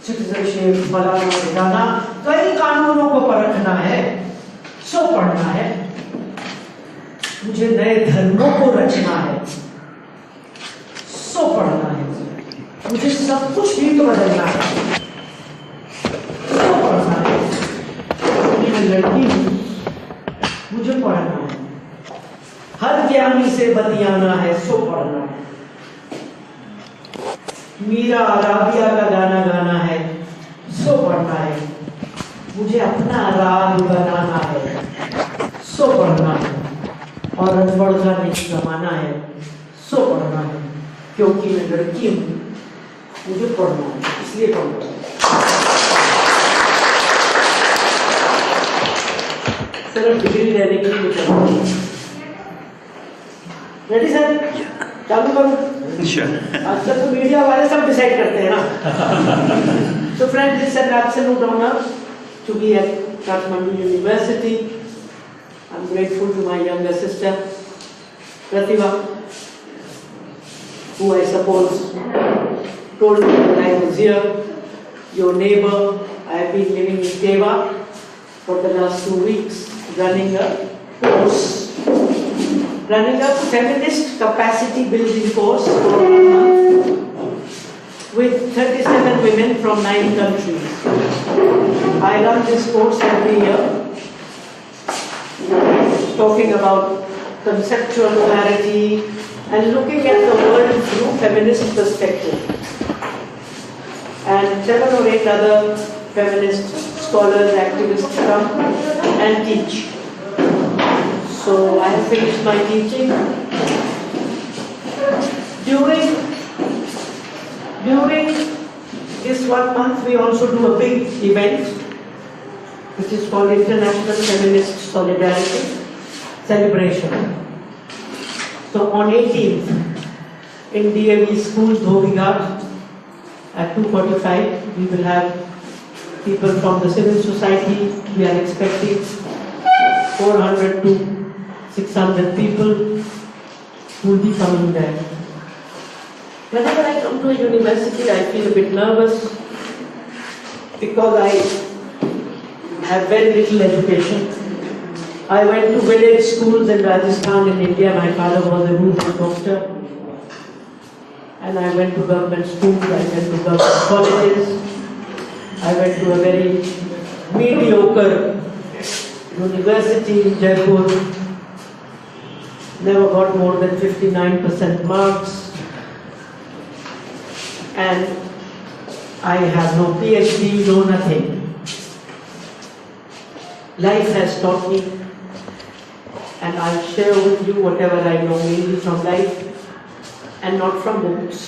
Citizenship फलाना ढिकाना, कई कानूनों को परखना है, सो पढ़ना है। मुझे नए धर्मों को रचना है, सो पढ़ना है। मुझे सब कुछ ही तो बदलना है, सो पढ़ना है। मैं लड़की हूँ, मुझे पढ़ना है। हर ज्ञानी से बतियाना है, सो पढ़ना है। मीरा राबिया का गाना गाना है, सो पढ़ना है। मुझे अपना राग बनाना है, सो पढ़ना है। और अनपढ़ का नहीं जमाना है, सो पढ़ना है। क्योंकि मैं लड़की हूँ, मुझे पढ़ना है, इसलिए पढ़ना है। सिर्फ डिग्री लेने के लिए कुछ रेडी सर? चालू करूँ? आजकल तो मीडिया वाले सब डिसाइड करते हैं ना। So friends, it's an absolute honor to be at Kathmandu University. I'm grateful to my younger sister, Pratibha, who I suppose told me that I was here, your neighbor. I have been living in Teva for the last 2 weeks, running a course. Running a feminist capacity building course for 1 month with 37 women from 9 countries. I run this course every year, talking about conceptual clarity and looking at the world through feminist perspective. And 7 or 8 other feminist scholars, activists come and teach. So I have finished my teaching. During this 1 month, we also do a big event, which is called International Feminist Solidarity Celebration. So on 18th, in DAV School, Dhobighat, at 2:45, we will have people from the civil society. We are expecting 400 to 600 people who will be coming there. Whenever I come to a university, I feel a bit nervous because I have very little education. I went to village schools in Rajasthan in India. My father was a rural doctor. And I went to government schools, I went to government colleges. I went to a very mediocre university in Jaipur. Never got more than 59% marks. And I have no PhD, no nothing. Life has taught me, and I'll share with you whatever I know, mainly from life and not from books.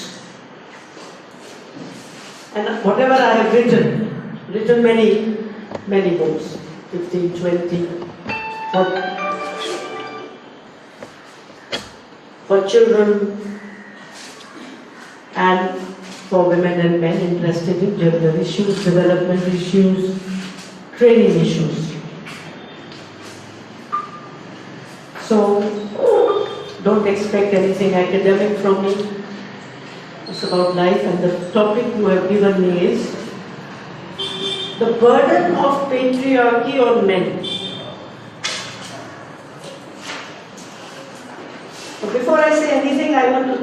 And whatever I have written many books, 15, 20, for children and for women and men interested in gender issues, development issues, training issues. So, don't expect anything academic from me. It's about life, and the topic you have given me is the burden of patriarchy on men. So before I say anything, I want to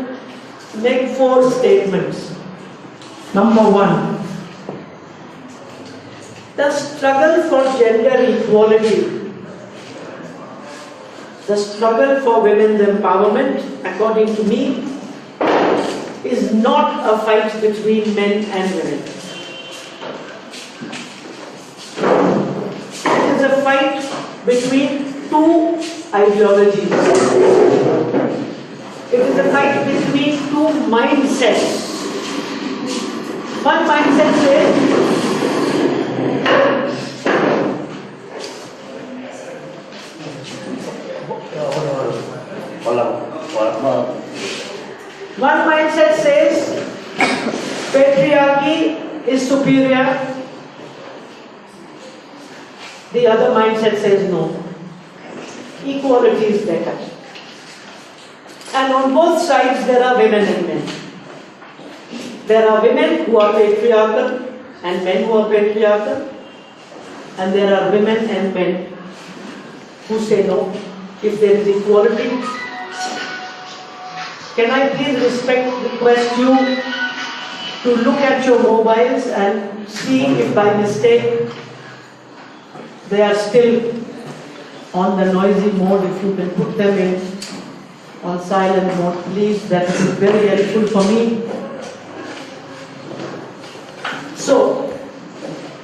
make 4 statements. Number 1, the struggle for gender equality, the struggle for women's empowerment, according to me, is not a fight between men and women. It is a fight between 2 ideologies. It is a fight between 2 mindsets. One mindset says, patriarchy is superior. The other mindset says no. Equality is better. And on both sides there are women and men. There are women who are patriarchal and men who are patriarchal, and there are women and men who say no. If there is equality, can I please request you to look at your mobiles and see if by mistake they are still on the noisy mode. If you can put them in on silent mode, please, that will be very helpful for me. So,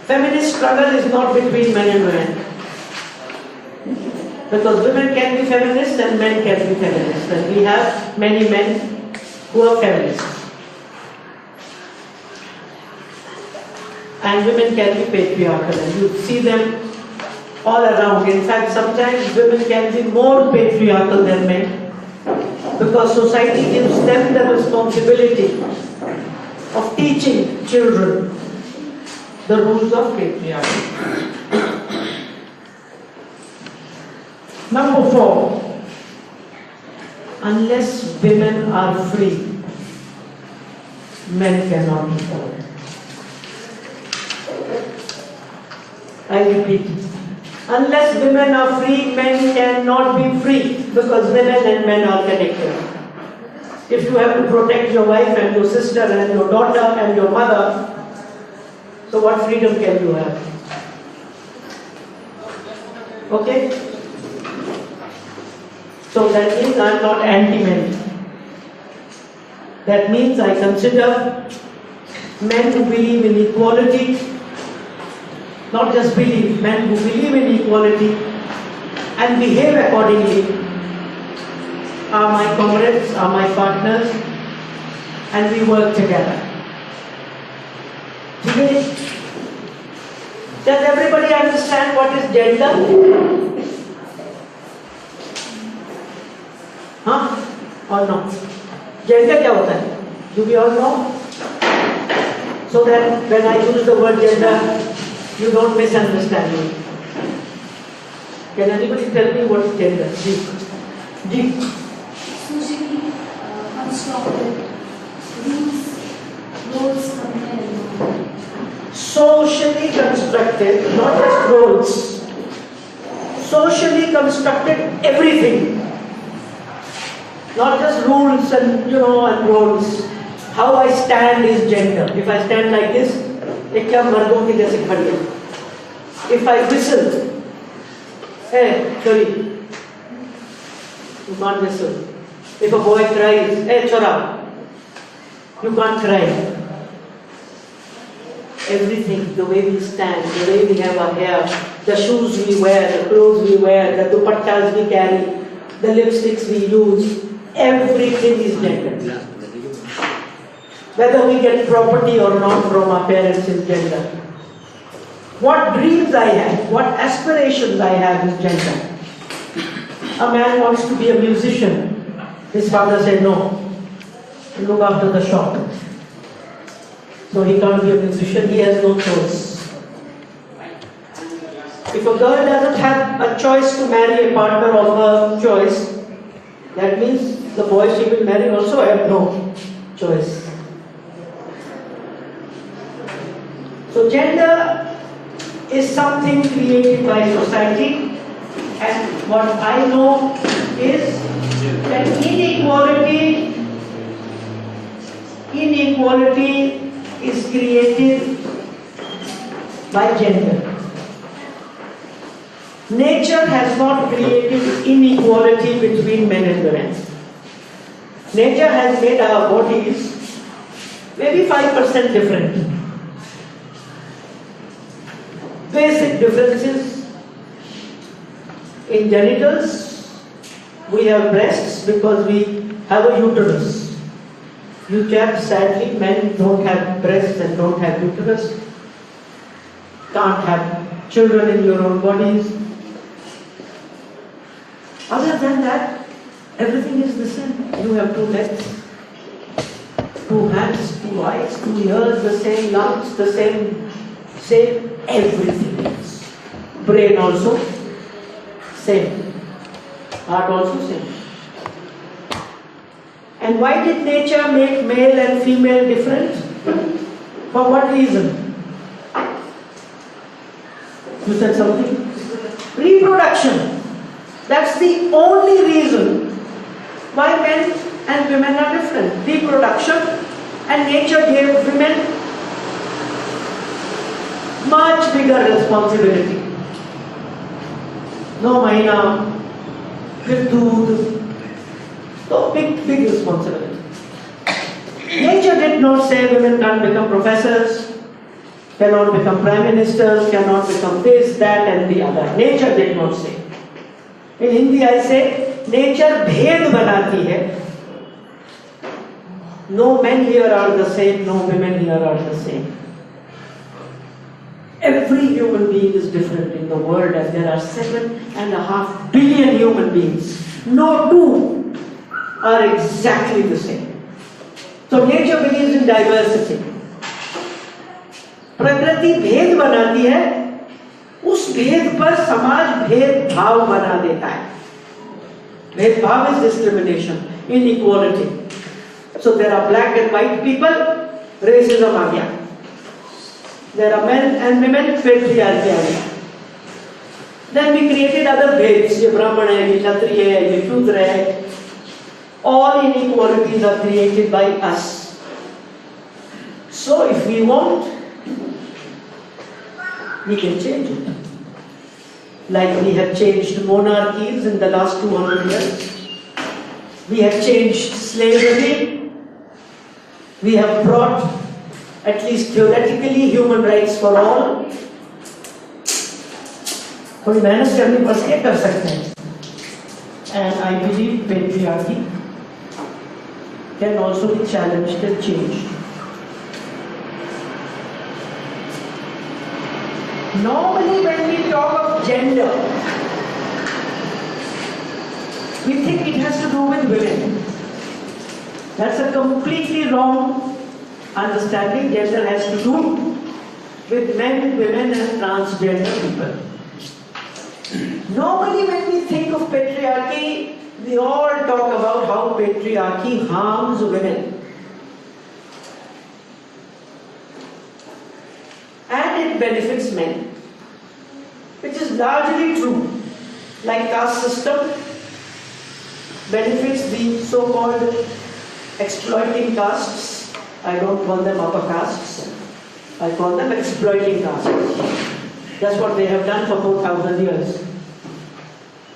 feminist struggle is not between men and women. Because women can be feminists and men can be feminists. And we have many men who are feminists. And women can be patriarchal. And you see them all around. In fact, sometimes women can be more patriarchal than men. Because society gives them the responsibility of teaching children the rules of patriarchy. Number 4, unless women are free, men cannot be free. I repeat, unless women are free, men cannot be free, because women and men are connected. If you have to protect your wife and your sister and your daughter and your mother, so what freedom can you have? Okay? So that means I am not anti-men. That means I consider men who believe in equality, not just believe, men who believe in equality and behave accordingly are my comrades, are my partners, and we work together. Today, does everybody understand what is gender? Huh? Or no? Gender क्या होता है? Do we all know? So that when I use the word gender, you don't misunderstand me. Can anybody tell me what is gender? Deep. Socially constructed roles compared. Socially constructed, not just roles. Socially constructed everything. Not just rules and and roles. How I stand is gender. If I stand like this, एक क्या मर्दों की जैसे खड़ी है. If I whistle, hey, sorry, you can't whistle. If a boy cries, hey, chora, you can't cry. Everything, the way we stand, the way we have our hair, the shoes we wear, the clothes we wear, the dupattas we carry, the lipsticks we use, everything is gender. Whether we get property or not from our parents is gender. What dreams I have, what aspirations I have is gender. A man wants to be a musician. His father said no. Look after the shop. So he can't be a musician, he has no choice. If a girl doesn't have a choice to marry a partner of her choice, that means the boy she will marry also have no choice. So gender is something created by society, and what I know is that inequality is created by gender. Nature has not created inequality between men and women. Nature has made our bodies maybe 5% different. Basic differences in genitals. We have breasts because we have a uterus. You chaps, sadly, men don't have breasts and don't have uterus. Can't have children in your own bodies. Other than that, everything is the same. You have 2 legs, 2 hands, 2 eyes, 2 ears, the same lungs, the same everything is. Brain also, same. Heart also same. And why did nature make male and female different? For what reason? You said something? Reproduction. That's the only reason why men and women are different. Reproduction, and nature gave women much bigger responsibility. No mahina, fir doodh. So big responsibility. Nature did not say women can't become professors, cannot become prime ministers, cannot become this, that and the other. Nature did not say. In Hindi I say, nature bhed banati hai. No men here are the same, no women here are the same. Every human being is different in the world, and there are 7.5 billion human beings. No two are exactly the same. So nature believes in diversity. प्रकृति भेद बनाती है, उस भेद पर समाज भेदभाव बना देता है. भेदभाव is discrimination, inequality. So there are black and white people, racism आ गया. There are men and women, patriarchy आ गया. Then we created other bheds. ये ब्राह्मण है, ये क्षत्रिय है, ये शूद्र है. All inequalities are created by us. So if we want, we can change it. Like we have changed monarchies in the last 200 years. We have changed slavery. We have brought, at least theoretically, human rights for all. थोड़ी मेहनत करनी पड़ती है, कर सकते हैं. And I believe patriarchy can also be challenged and changed. Normally when we talk of gender, we think it has to do with women. That's a completely wrong understanding. Gender has to do with men, women and transgender people. Normally when we think of patriarchy, we all talk about how patriarchy harms women. And it benefits men, which is largely true. Like caste system benefits the so-called exploiting castes. I don't call them upper castes. I call them exploiting castes. That's what they have done for 4,000 years.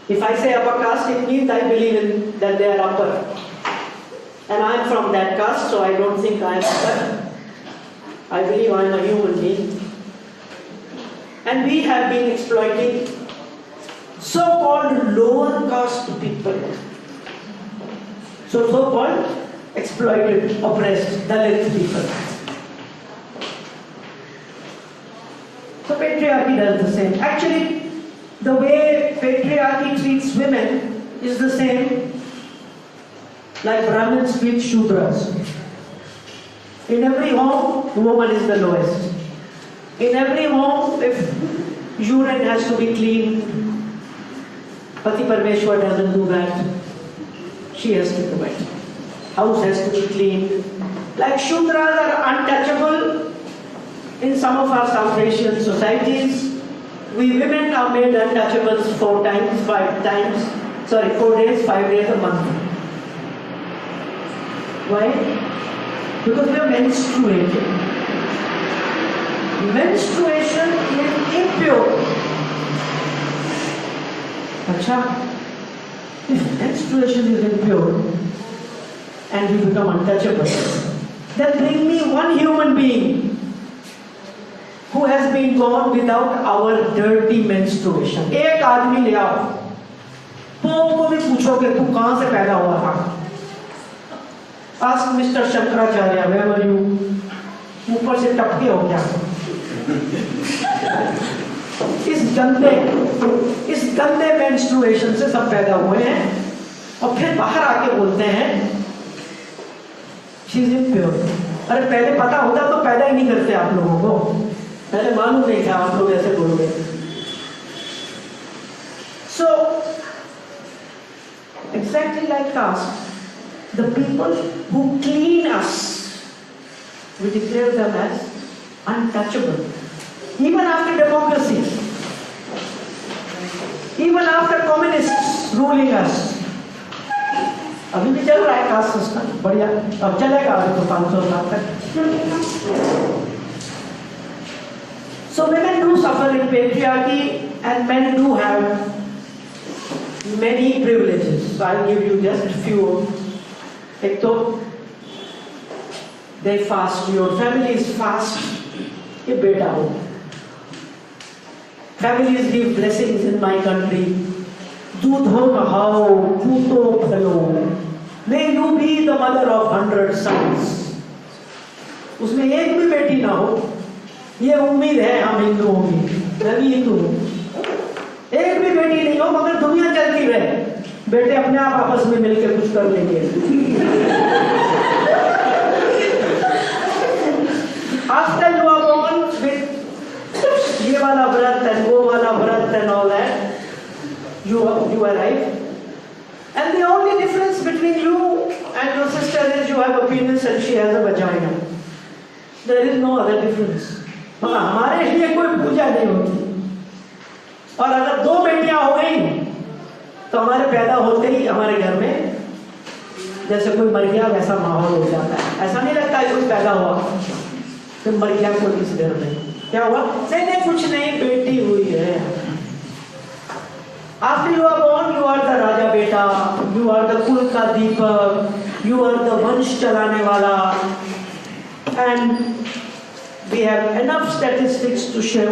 If I say upper caste, it means I believe in that they are upper. And I am from that caste, so I don't think I am upper. I believe I am a human being. And we have been exploiting so-called lower caste people. So-called exploited, oppressed, Dalit people. So patriarchy does the same. Actually, the way patriarchy treats women is the same like Brahmins treat Shudras. In every home, woman is the lowest. In every home, if urine has to be cleaned, Pati Parmeshwar doesn't do that. She has to do it. House has to be cleaned. Like Shudras are untouchable in some of our South Asian societies. We women are made untouchables 4 days, 5 days a month. Why? Because we are menstruating. Menstruation is impure. Acha, if menstruation is impure and we become untouchable, then bring me one human being who has been born without our dirty menstruation. एक आदमी ले आओ, pope को भी पूछोगे तू कहाँ से पैदा हुआ था? Ask Mr. Shankaracharya, where were you? ऊपर से टपके हो क्या? इस गंदे menstruation से सब पैदा हुए हैं और फिर बाहर आके बोलते हैं she is impure. अरे पहले पता होता तो पैदा ही नहीं करते आप लोगों को. पहले मालूम नहीं था आप लोग ऐसे बोलोगे. So exactly like caste, the people who clean us, we declare them as untouchable. Even after democracy, Even after communists ruling us, अभी भी चल रहा है कास्ट सिस्टम बढ़िया, अब चलेगा अभी तो 500 साल तक. So women do suffer in patriarchy and men do have many privileges. So I'll give you just a few. एक तो they fast, your families fast, ये बेटा हो. Families give blessings in my country. दूधो नहाओ, पूतो फलो. May you be the mother of 100 sons. उसमें एक भी बेटी ना हो. ये उम्मीद है हम हिंदुओं की. मैं भी हिंदू हूँ. एक भी बेटी नहीं हो मगर दुनिया चलती रहे. बेटे अपने आप आपस में मिलकर कुछ कर लेंगे. After you are born with ये वाला व्रत and वो वाला व्रत and all that, you arrive. And the only difference between you and your sister is you have a penis and she has a vagina. There is no other difference. मगर हमारे लिए कोई पूजा नहीं होती. और अगर दो बेटियां हो गई तो हमारे पैदा होते ही हमारे घर में जैसे कोई मर गया वैसा माहौल हो जाता है. ऐसा नहीं लगता है कोई पैदा हुआ तो मर गया कोई किसी घर में. क्या हुआ? नहीं कुछ नहीं, बेटी हुई है. After you are born, you are the राजा बेटा, you are the कुल का दीपक, you are the वंश चलाने वाला. And we have enough statistics to show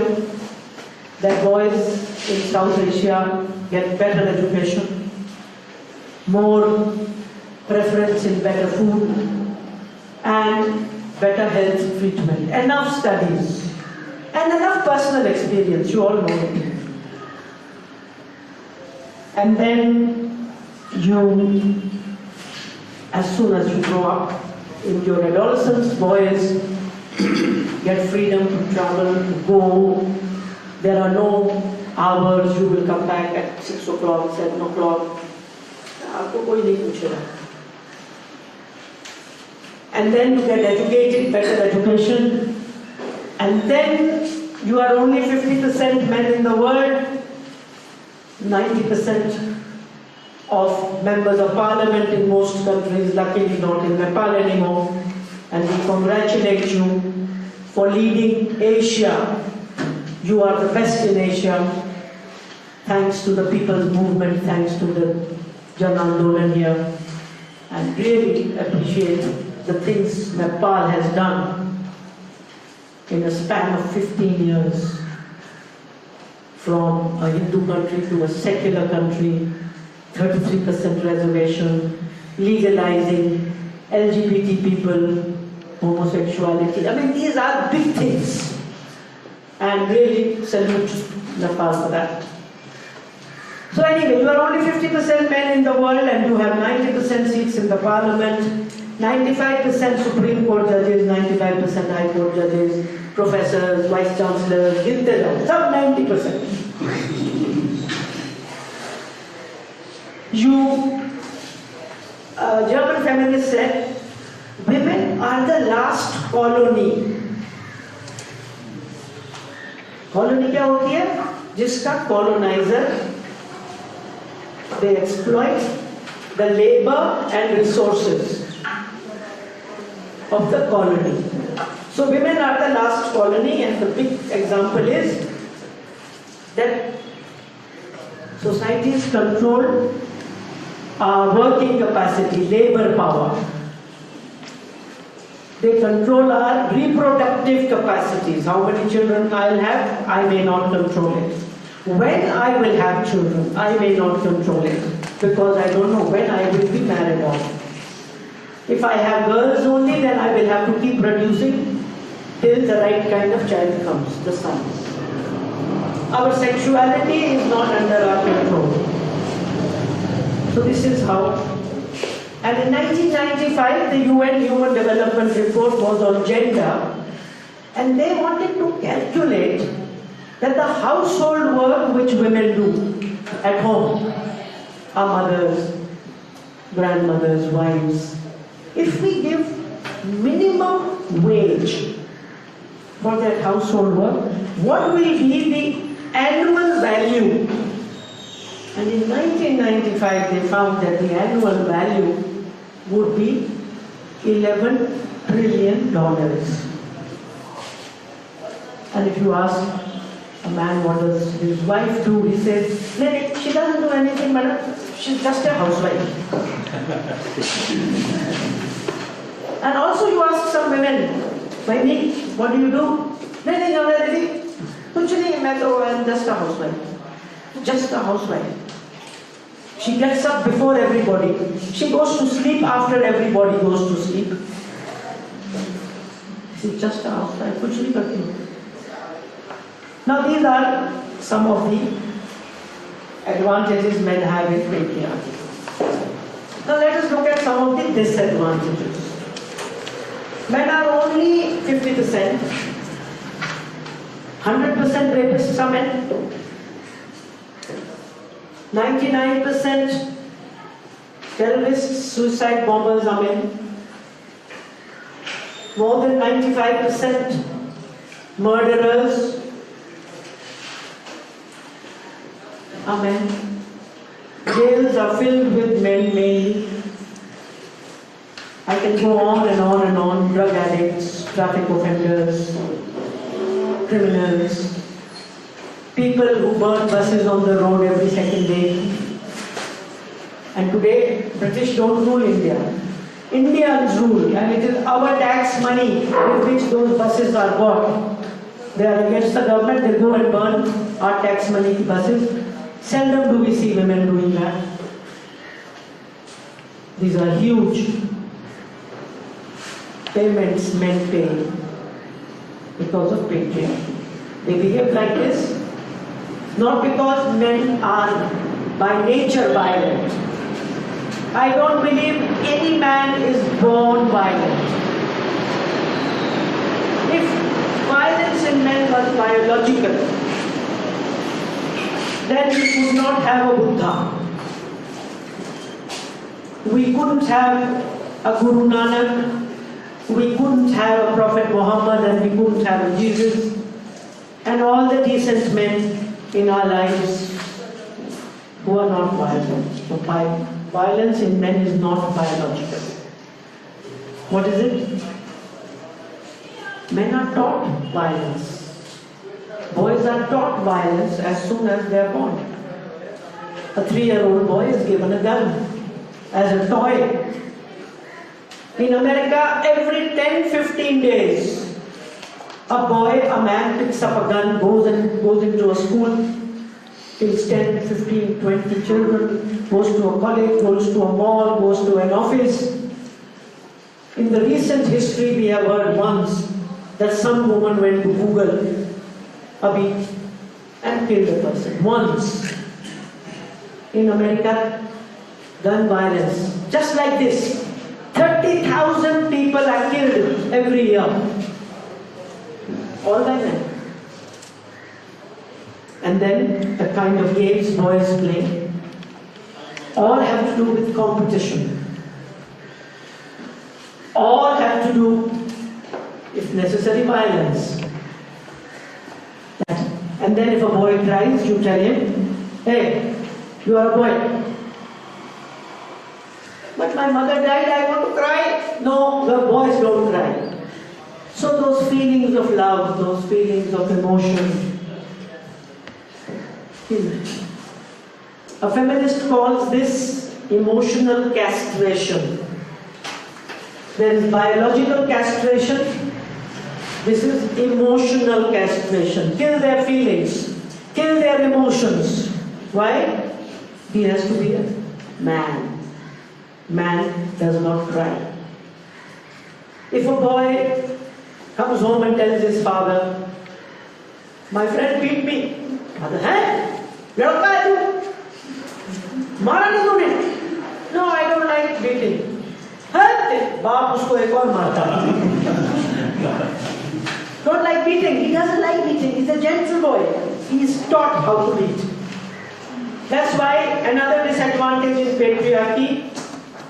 that boys in South Asia get better education, more preference in better food, and better health treatment. Enough studies and enough personal experience, you all know it. And then you, as soon as you grow up, in your adolescence, boys get freedom to travel, to go. There are no hours, you will come back at 6 o'clock, 7 o'clock. आपको कोई नहीं पूछेगा. And then you get educated, better education. And then you are only 50% men in the world, 90% of members of parliament in most countries, luckily not in Nepal anymore. And we congratulate you for leading Asia. You are the best in Asia. Thanks to the people's movement, thanks to the Jan Andolan here. And really appreciate the things Nepal has done in a span of 15 years. From a Hindu country to a secular country, 33% reservation, legalizing LGBT people, homosexuality. I mean, these are big things. And really salute Nepal for that. So anyway, you are only 50% men in the world and you have 90% seats in the parliament, 95% Supreme Court judges, 95% High Court judges, professors, vice chancellors, गिनते जाओ, सब 90%. German feminists said, women are the last colony. Colony क्या होती है? जिसका colonizer, they exploit the labor and resources of the colony. So women are the last colony, and the big example is that societies control our working capacity, labor power. They control our reproductive capacities. How many children I'll have, I may not control it. When I will have children, I may not control it, because I don't know when I will be married off. If I have girls only, then I will have to keep producing till the right kind of child comes, the son. Our sexuality is not under our control. So this is how. And in 1995, the UN Human Development Report was on gender, and they wanted to calculate that the household work which women do at home, our mothers, grandmothers, wives, if we give minimum wage for that household work, what will be the annual value And in 1995, they found that the annual value would be $11 trillion. And if you ask a man what does his wife do, he says, she doesn't do anything, madam. She's just a housewife. And also you ask some women, Vaini, what do you do? I'm just a housewife. Just a housewife. She gets up before everybody. She goes to sleep after everybody goes to sleep. She's just a housewife. कुछ नहीं करती. Now these are some of the advantages men have in patriarchy. Now let us look at some of the disadvantages. Men are only 50%. 100% rapists are men. 99% terrorists, suicide bombers are men. More than 95% murderers are men. Jails are filled with men mainly. I can go on and on and on. Drug addicts, traffic offenders, criminals, people who burn buses on the road every second day. And today, British don't rule India. Indians rule, and it is our tax money with which those buses are bought. They are against the government, they go and burn our tax money buses. Seldom do we see women doing that. These are huge payments men pay because of patriarchy. They behave like this not because men are by nature violent. I don't believe any man is born violent. If violence in men was biological, then we could not have a Buddha. We couldn't have a Guru Nanak. We couldn't have a Prophet Muhammad, and we couldn't have a Jesus. And all the decent men in our lives who are not violent. So violence in men is not biological. What is it? Men are taught violence. Boys are taught violence as soon as they are born. A 3-year-old boy is given a gun as a toy. In America, every 10-15 days, a man picks up a gun, goes into a school, kills 10, 15, 20 children, goes to a college, goes to a mall, goes to an office. In the recent history, we have heard once that some woman went to Google a beat and killed a person. Once. In America, gun violence, just like this. 30,000 people are killed every year. All by men. And then the kind of games boys play, all have to do with competition. All have to do, if necessary, violence. And then if a boy cries, you tell him, hey, you are a boy. But my mother died, I want to cry. No, the boys don't cry. So those feelings of love, those feelings of emotion. A feminist calls this emotional castration. There is biological castration. This is emotional castration. Kill their feelings. Kill their emotions. Why? He has to be a man. Man does not cry. If a boy comes home and tells his father, my friend beat me. Father, hey? लड़का है तू? मारा नहीं तूने? No, I don't like beating. है? बाप उसको एक और मारता. Don't like beating. He doesn't like beating. He's a gentle boy. He's taught how to beat. That's why another disadvantage is patriarchy.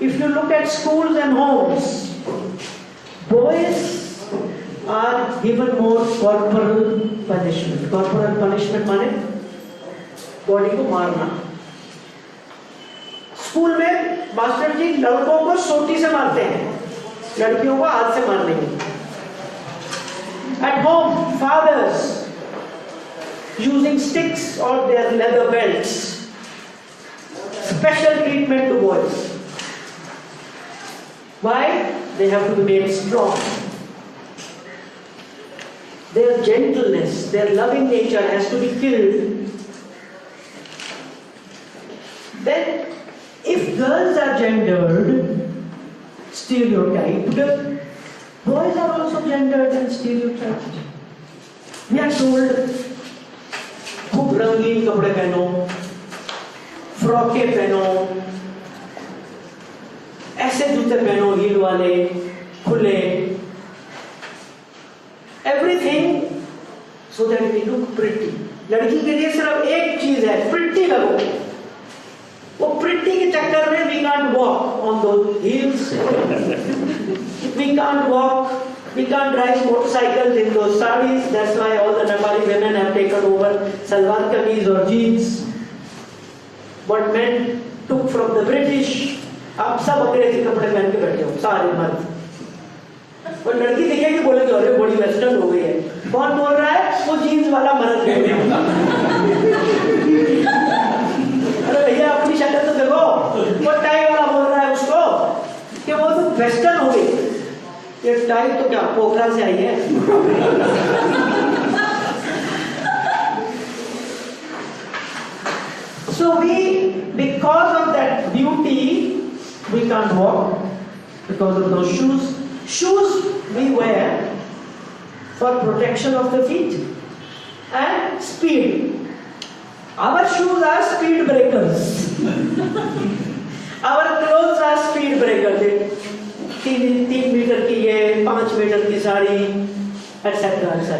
If you look at schools and homes, boys are given more corporal punishment. Corporal punishment means body को मारना. School में master जी लड़कों को सोटी से मारते हैं, लड़कियों को हाथ से मार देंगे। At home, fathers using sticks or their leather belts. Special treatment to boys. Why? They have to be made strong. Their gentleness, their loving nature has to be killed. Then, if girls are gendered, stereotyped, boys are also gendered and stereotyped. We are told, खूब रंगीन कपड़े पहनो, फ्रॉके पहनो, ऐसे जूते पहनो heal वाले, खुले, everything so that we look pretty. लड़की के लिए सिर्फ एक चीज है, pretty लगो। वो pretty के चक्कर में we can't walk on those heels. We can't walk. We can't drive motorcycles in those sarees. That's why all the Nepali women have taken over salwar kameez or jeans. What men took from the British. आप सब अंग्रेजी कपड़े पहन के बैठे हो, सारे मर्द। और लड़की दिखेगी बोलेगी अरे बड़ी वेस्टर्न हो गई है। कौन बोल रहा है? वो जीन्स वाला मर्द बोल रहा है। अरे भैया अपनी शक्ल तो देखो। वो टाई वाला बोल रहा है उसको कि वो तो वेस्टर्न हो गई। ये टाई तो क्या पोखरा से आई है? So because of that beauty, we can't walk because of those shoes. Shoes we wear for protection of the feet and speed. Our shoes are speed breakers. Our clothes are speed breakers. 3 metre की ये, 5 metre की sari, etc. etc.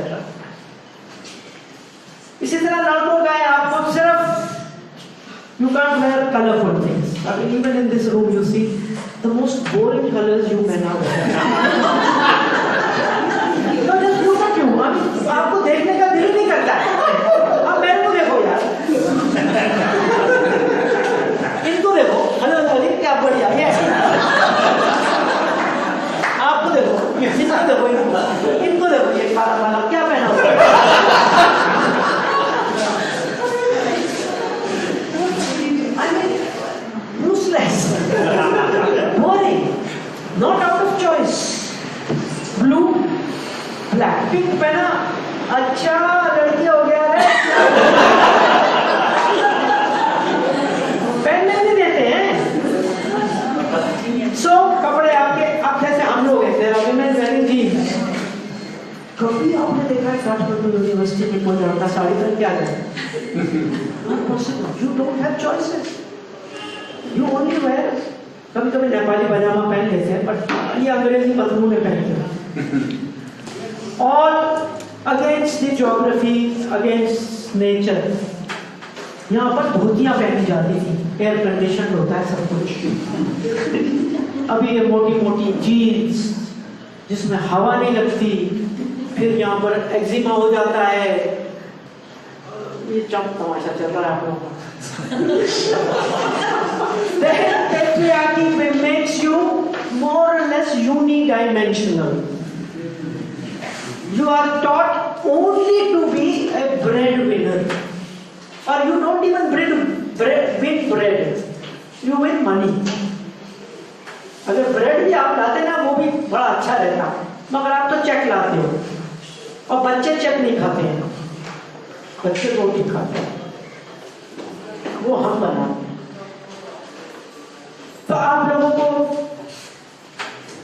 इसी तरह लड़कों का है, आपको सिर्फ you can't wear colorful things. I mean, even in this room you see the most boring colors you men are wearing. तो just look at you, आपको देखने का दिल नहीं करता है। अब मेरे को देखो यार, इनको देखो, हेलो डार्लिंग क्या बढ़िया है। आपको देखो, इनको देखो, इनको देखो, ये काला काला क्या पहना हुआ है। Boring, not out of choice. Blue, black, pink पहना, अच्छा लड़की हो गया है। पहनने नहीं देते हैं। So कपड़े आपके आप जैसे हम लोग हैं, there are women wearing jeans. कभी आपने देखा है काठमांडू यूनिवर्सिटी में कोई लड़का साड़ी पहन के आ जाए? Not possible. You don't have choices. You only wear. कभी कभी नेपाली पजामा पहन लेते हैं, पर ये अंग्रेजी पतलून पहनते हैं। और against the geography, against nature, यहाँ पर धोतियाँ पहनी जाती थी, एयर कंडीशन होता है सब कुछ। अभी ये मोटी मोटी जीन्स जिसमें हवा नहीं लगती, फिर यहाँ पर एक्जिमा हो जाता है। ये चम तमाशा चल रहा है आप लोगों का। The patriarchy makes you more or less unidimensional. You are taught only to be a breadwinner, or you don't even win bread. You win money. अगर ब्रेड भी आप लाते ना वो भी बड़ा अच्छा रहता, मगर आप तो चेक लाते हो, और बच्चे चेक नहीं खाते हैं, बच्चे रोटी खाते हैं, वो हम बनाते हैं। तो आप लोगों को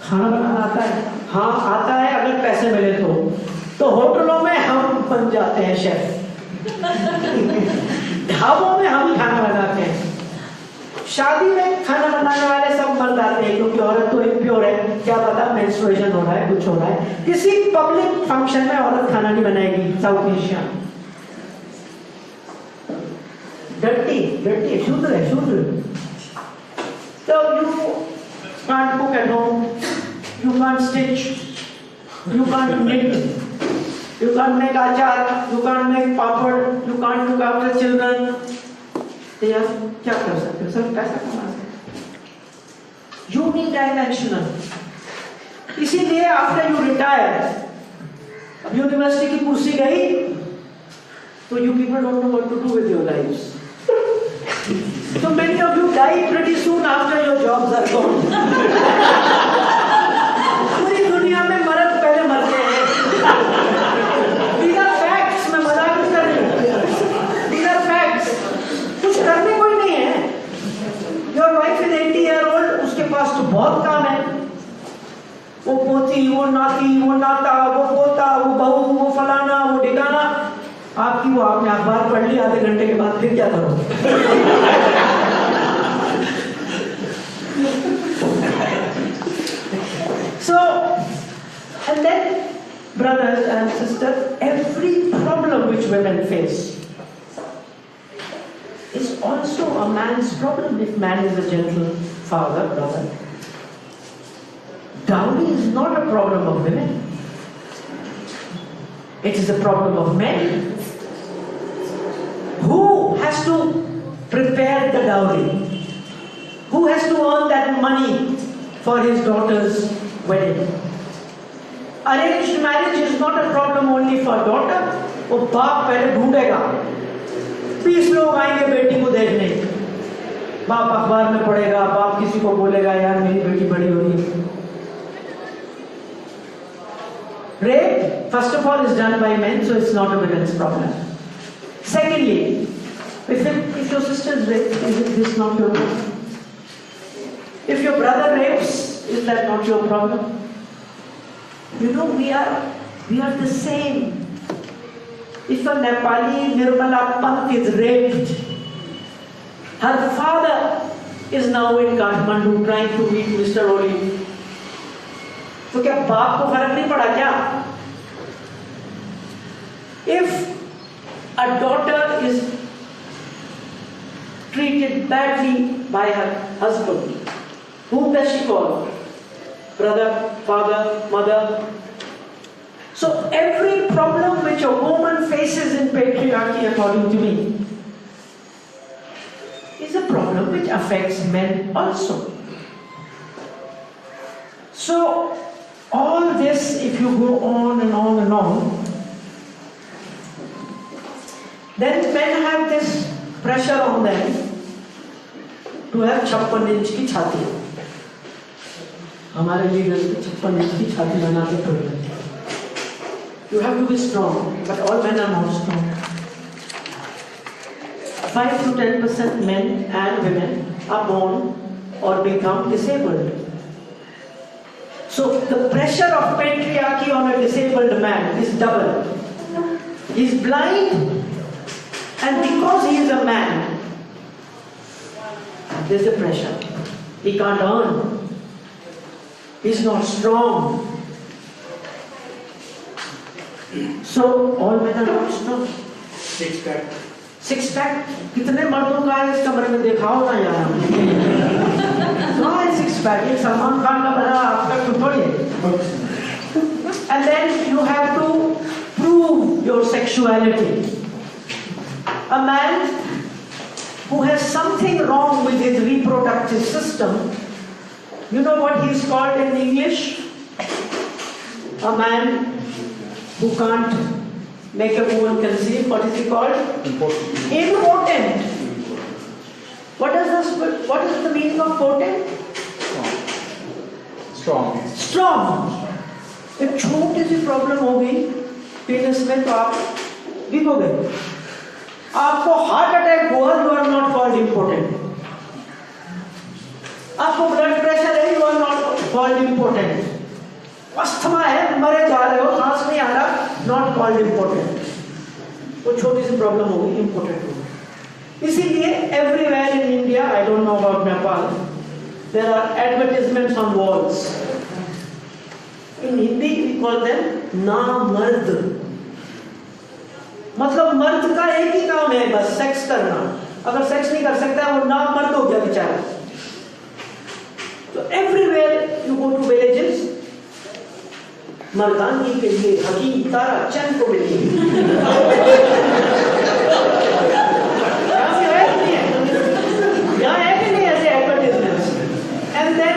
खाना बनाना आता है? हाँ आता है, अगर पैसे मिले तो होटलों में हम बन जाते हैं शेफ, ढाबों में हम ही खाना बनाते हैं, शादी में खाना बनाने वाले सब मर्द आते हैं, क्योंकि औरत तो इम्प्योर है, क्या पता मेंस्ट्रुएशन हो रहा है, कुछ हो रहा है। किसी पब्लिक फंक्शन में औरत खाना नहीं बनाएगी, साउथ एशिया। डर्टी शूद्र है, शूद्र। So you can't cook at home, you can't stitch, you can't knit, you can't make achar, you can't make papad, you can't look after children। तो यार क्या कर सकते हो? सब पैसा कमा सकते हो। यूनिडायमेंशनल। इसीलिए आफ्टर यू रिटायर, अब यूनिवर्सिटी की कुर्सी गई तो you people don't know what to do with your lives. So many of you die pretty soon after your jobs are gone. पूरी दुनिया में मर्द पहले मरते हैं। These are facts, मैं मजाक नहीं कर रही हूँ। These are facts. कुछ करने कोई नहीं है। Your wife is 80 year old, उसके पास तो बहुत काम है। वो पोती, वो नाती, वो नाता, वो पोता, वो बहू, वो फलाना, वो ढिकाना। आपकी वो आपने अखबार पढ़ ली, आधे घंटे के बाद फिर क्या करो? So, and then brothers and sisters, every problem which women face is also a man's problem if man is a gentle father, brother. Dowry is not a problem of women. It is a problem of men. Who has to prepare the dowry? Who has to earn that money for his daughter's wedding? Arranged marriage is not a problem only for daughter. वो बाप पहले ढूंढेगा, 20 लोग आएंगे बेटी को देखने, बाप अखबार में पढ़ेगा, बाप किसी को बोलेगा यार मेरी बेटी बड़ी हो रही है। Rape, first of all, is done by men, so it's not a women's problem. Secondly, if your sister is raped, is this not your problem? If your brother rapes, is that not your problem? You know, we are the same. If a Nepali Nirmala Pant is raped, her father is now in Kathmandu trying to meet Mr. Oli. तो क्या बाप को फर्क नहीं पड़ा क्या? If a daughter is treated badly by her husband, whom does she call? Brother, father, mother. So every problem which a woman faces in patriarchy, according to me, is a problem which affects men also. So all this, if you go on and on and on, then men have this pressure on them to have 56 inch की छाती। हमारे leaders की 56 inch की छाती बना के छोड़ देते हैं। You have to be strong, but all men are not strong. 5 to 10% men and women are born or become disabled. So the pressure of patriarchy on a disabled man is double. He's blind, and because he is a man, there's a pressure. He can't earn. He's not strong. So all men are not strong. Six pack. कितने मर्दों का है इस कमरे में दिखाओ ना यार। Why 6 pack? ये सलमान खान का बना आपका तो थोड़ी है। And then you have to prove your sexuality. A man who has something wrong with his reproductive system, you know what he is called in English? A man who can't make a woman conceive. What is he called? Impotent. What is the meaning of potent? Strong. एक छोटी सी problem हो गई penis में तो आप week हो गए। आपको हार्ट अटैक हुआ, you are not called important. आपको ब्लड प्रेशर है, you are not called important. Asthma है, मरे जा रहे हो, सांस नहीं आ रहा, नॉट कॉल्ड इम्पोर्टेंट। वो छोटी सी प्रॉब्लम होगी, इम्पोर्टेंट होगी। इसीलिए everywhere in India, I don't know about Nepal, there are advertisements on walls. In Hindi we call them namard. मतलब मर्द का एक ही काम है, बस सेक्स करना। अगर सेक्स नहीं कर सकता वो नामर्द हो गया बेचारा। तो everywhere you go to villages, मर्दानगी के लिए हकीम तारा चंद को मिलेगी। यहाँ है कि नहीं ऐसे advertisements? And then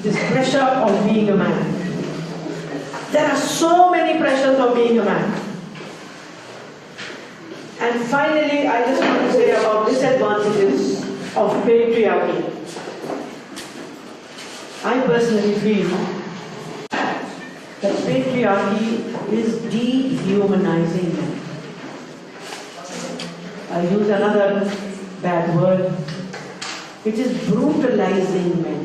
this pressure of being a man. There are so many pressures of being a man. And finally, I just want to say about disadvantages of patriarchy. I personally feel that patriarchy is dehumanizing men. I use another bad word. It is brutalizing men.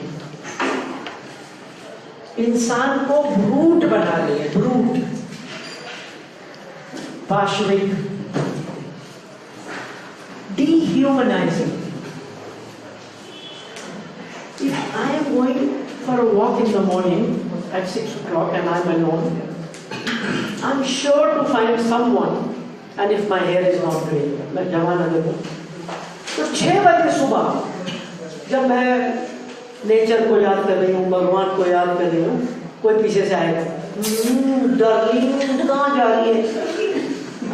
इंसान को brute बना रही है, brute, पाशविक, dehumanizing. If I am going for a walk in the morning at 6 o'clock and I'm alone, I'm sure to find someone, and if my hair is not grey, मैं जवान अगर हूँ, तो 6 बजे सुबह जब मैं नेचर को याद कर रही हूँ, भगवान को याद कर रही हूँ, कोई पीछे से आएगा, डार्लिंग कहाँ जा रही है?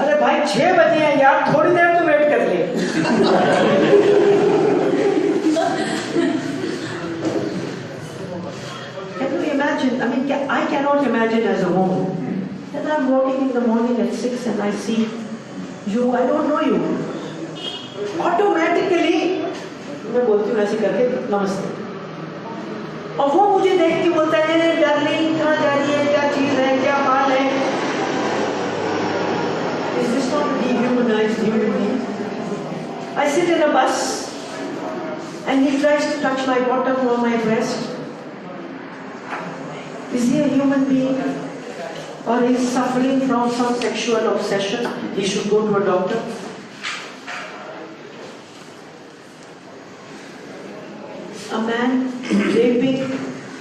अरे भाई 6 बजे हैं यार, थोड़ी देर तो वेट कर ले। Can you imagine? I mean, I cannot imagine as a woman that I'm walking in the morning at 6 and I see you, I don't know you. Automatically, मैं बोलती हूँ ऐसे करके नमस्ते। और वो मुझे देख के बोलता है डार्लिंग कहाँ जा रही है, क्या चीज है, क्या बात है? Is this not a dehumanized human being? I sit in a bus and he tries to touch my bottom or my breast. Is he a human being? Or he is suffering from some sexual obsession? He should go to a doctor. A man raping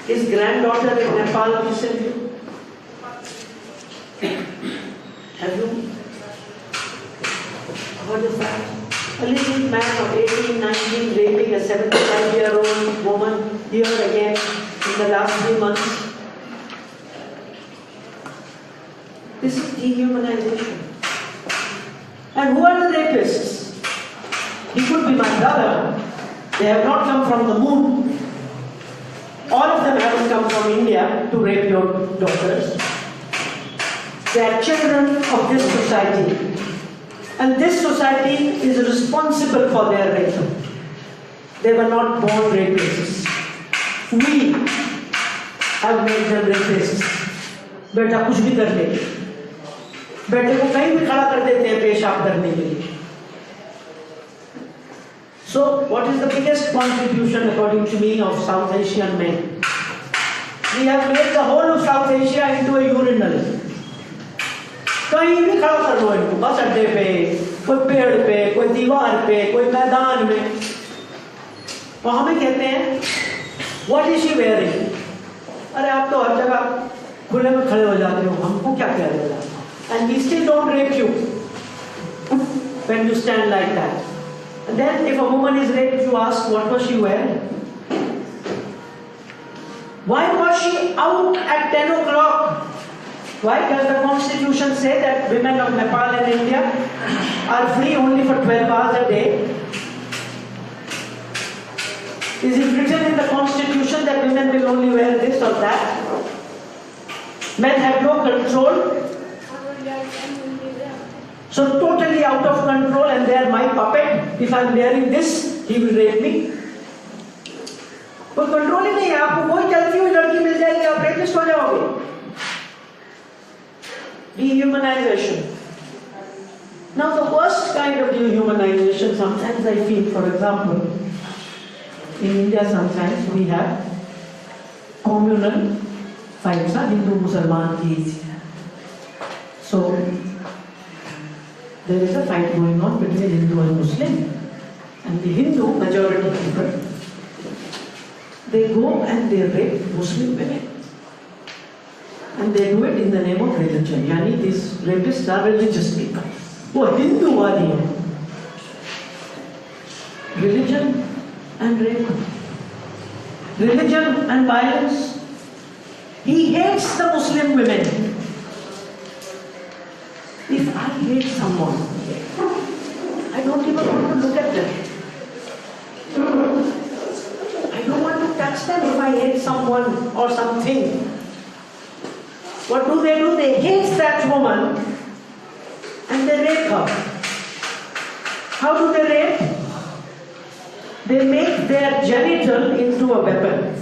his granddaughter in Nepal recently. Have you heard of that? A little man of 18, 19 raping a 75-year-old woman here again in the last 3 months. This is dehumanization. And who are the rapists? He could be my brother. They have not come from the moon. All of them haven't come from India to rape your daughters. They are children of this society. And this society is responsible for their rape. They were not born rapists. We have made them rapists. बेटा कुछ भी कर ले, बेटे को कहीं भी खड़ा कर देते हैं पेशाब करने के लिए. So, what is the biggest contribution, according to me, of South Asian men? We have made the whole of South Asia into a urinal. कहीं भी खड़ा कर लो इनको, बस अड्डे पे, कोई पेड़ पे, कोई दीवार पे, कोई मैदान में. और हमें कहते हैं, what is she wearing? अरे आप तो हर जगह खुले में खड़े हो जाते हो, हमको क्या कह रहे हो? And we still don't rape you when you stand like that. And then if a woman is raped, you ask, what was she wearing? Why was she out at 10 o'clock? Why does the constitution say that women of Nepal and India are free only for 12 hours a day? Is it written in the constitution that women will only wear this or that? Men have no control. So totally out of control, and they are my puppet. If I am wearing this, he will rape me. कोई control ही नहीं है. आपको कोई चलती हुई लड़की मिल जाएगी, आप रेपिस्ट हो जाओगे. Dehumanization. Now the worst kind of dehumanization, sometimes I feel, for example, in India sometimes we have communal fights, Hindu-Musliman ki. So there is a fight going on between Hindu and Muslim, and the Hindu majority people, they go and they rape Muslim women, and they do it in the name of religion. Yani these rapists are religious people. वो हिंदू वाली है. Religion and rape, religion and violence. He hates the Muslim women. If I hate someone, I don't even want to look at them. I don't want understand if I hate someone or something. What do? They hate that woman and they rape her. How do they rape? They make their genital into a weapon.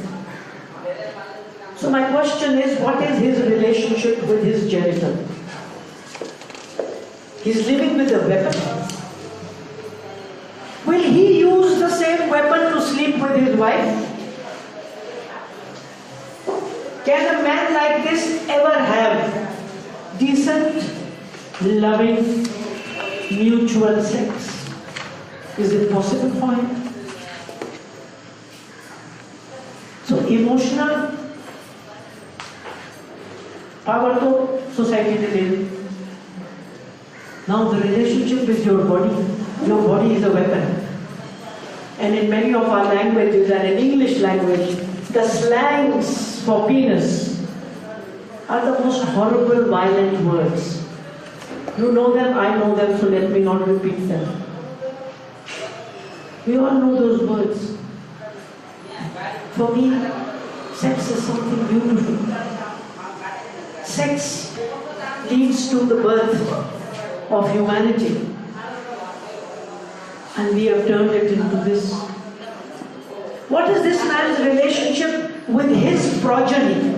So my question is, what is his relationship with his genital? He's living with a weapon. Will he use the same weapon to sleep with his wife? Can a man like this ever have decent, loving, mutual sex? Is it possible for him? So emotional power to society today. Now the relationship with your body is a weapon. And in many of our languages and in English language, the slangs for penis are the most horrible, violent words. You know them, I know them, so let me not repeat them. We all know those words. For me, sex is something beautiful. Sex leads to the birth of humanity. And we have turned it into this. What is this man's relationship with his progeny?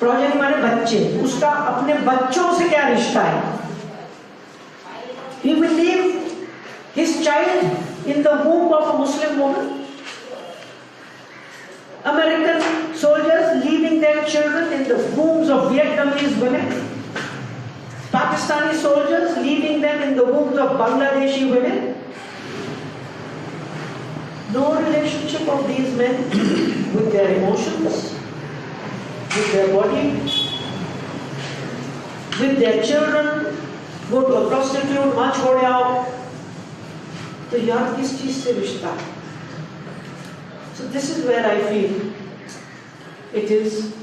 Progeny माने बच्चे. उसका अपने बच्चों से क्या रिश्ता है? He will leave his child in the womb of a Muslim woman. American soldiers leaving their children in the wombs of Vietnamese women. Pakistani soldiers leaving them in the wombs of Bangladeshi women. No relationship of these men with their emotions, with their body, with their children. Go to a prostitute, माँ छोड़ आओ. तो यार किस चीज से रिश्ता है? So this is where I feel it is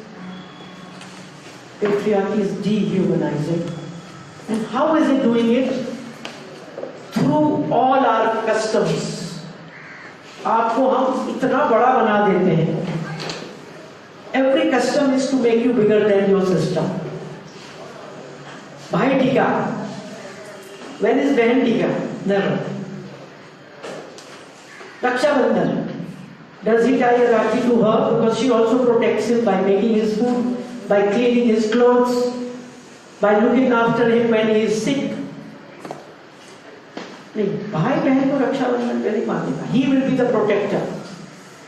patriarchy is dehumanizing. And how is it doing it? Through all our customs. आपको हम इतना बड़ा बना देते हैं. Every custom is to make you bigger than your system. भाई टीका. When is बहन टीका? Never. Rakshabandhan. Does he tie a rakhi to her? Because she also protects him by making his food, by cleaning his clothes, by looking after him when he is sick. नहीं, भाई बहन को रक्षाबंधन पे नहीं मानेगा. He will be the protector.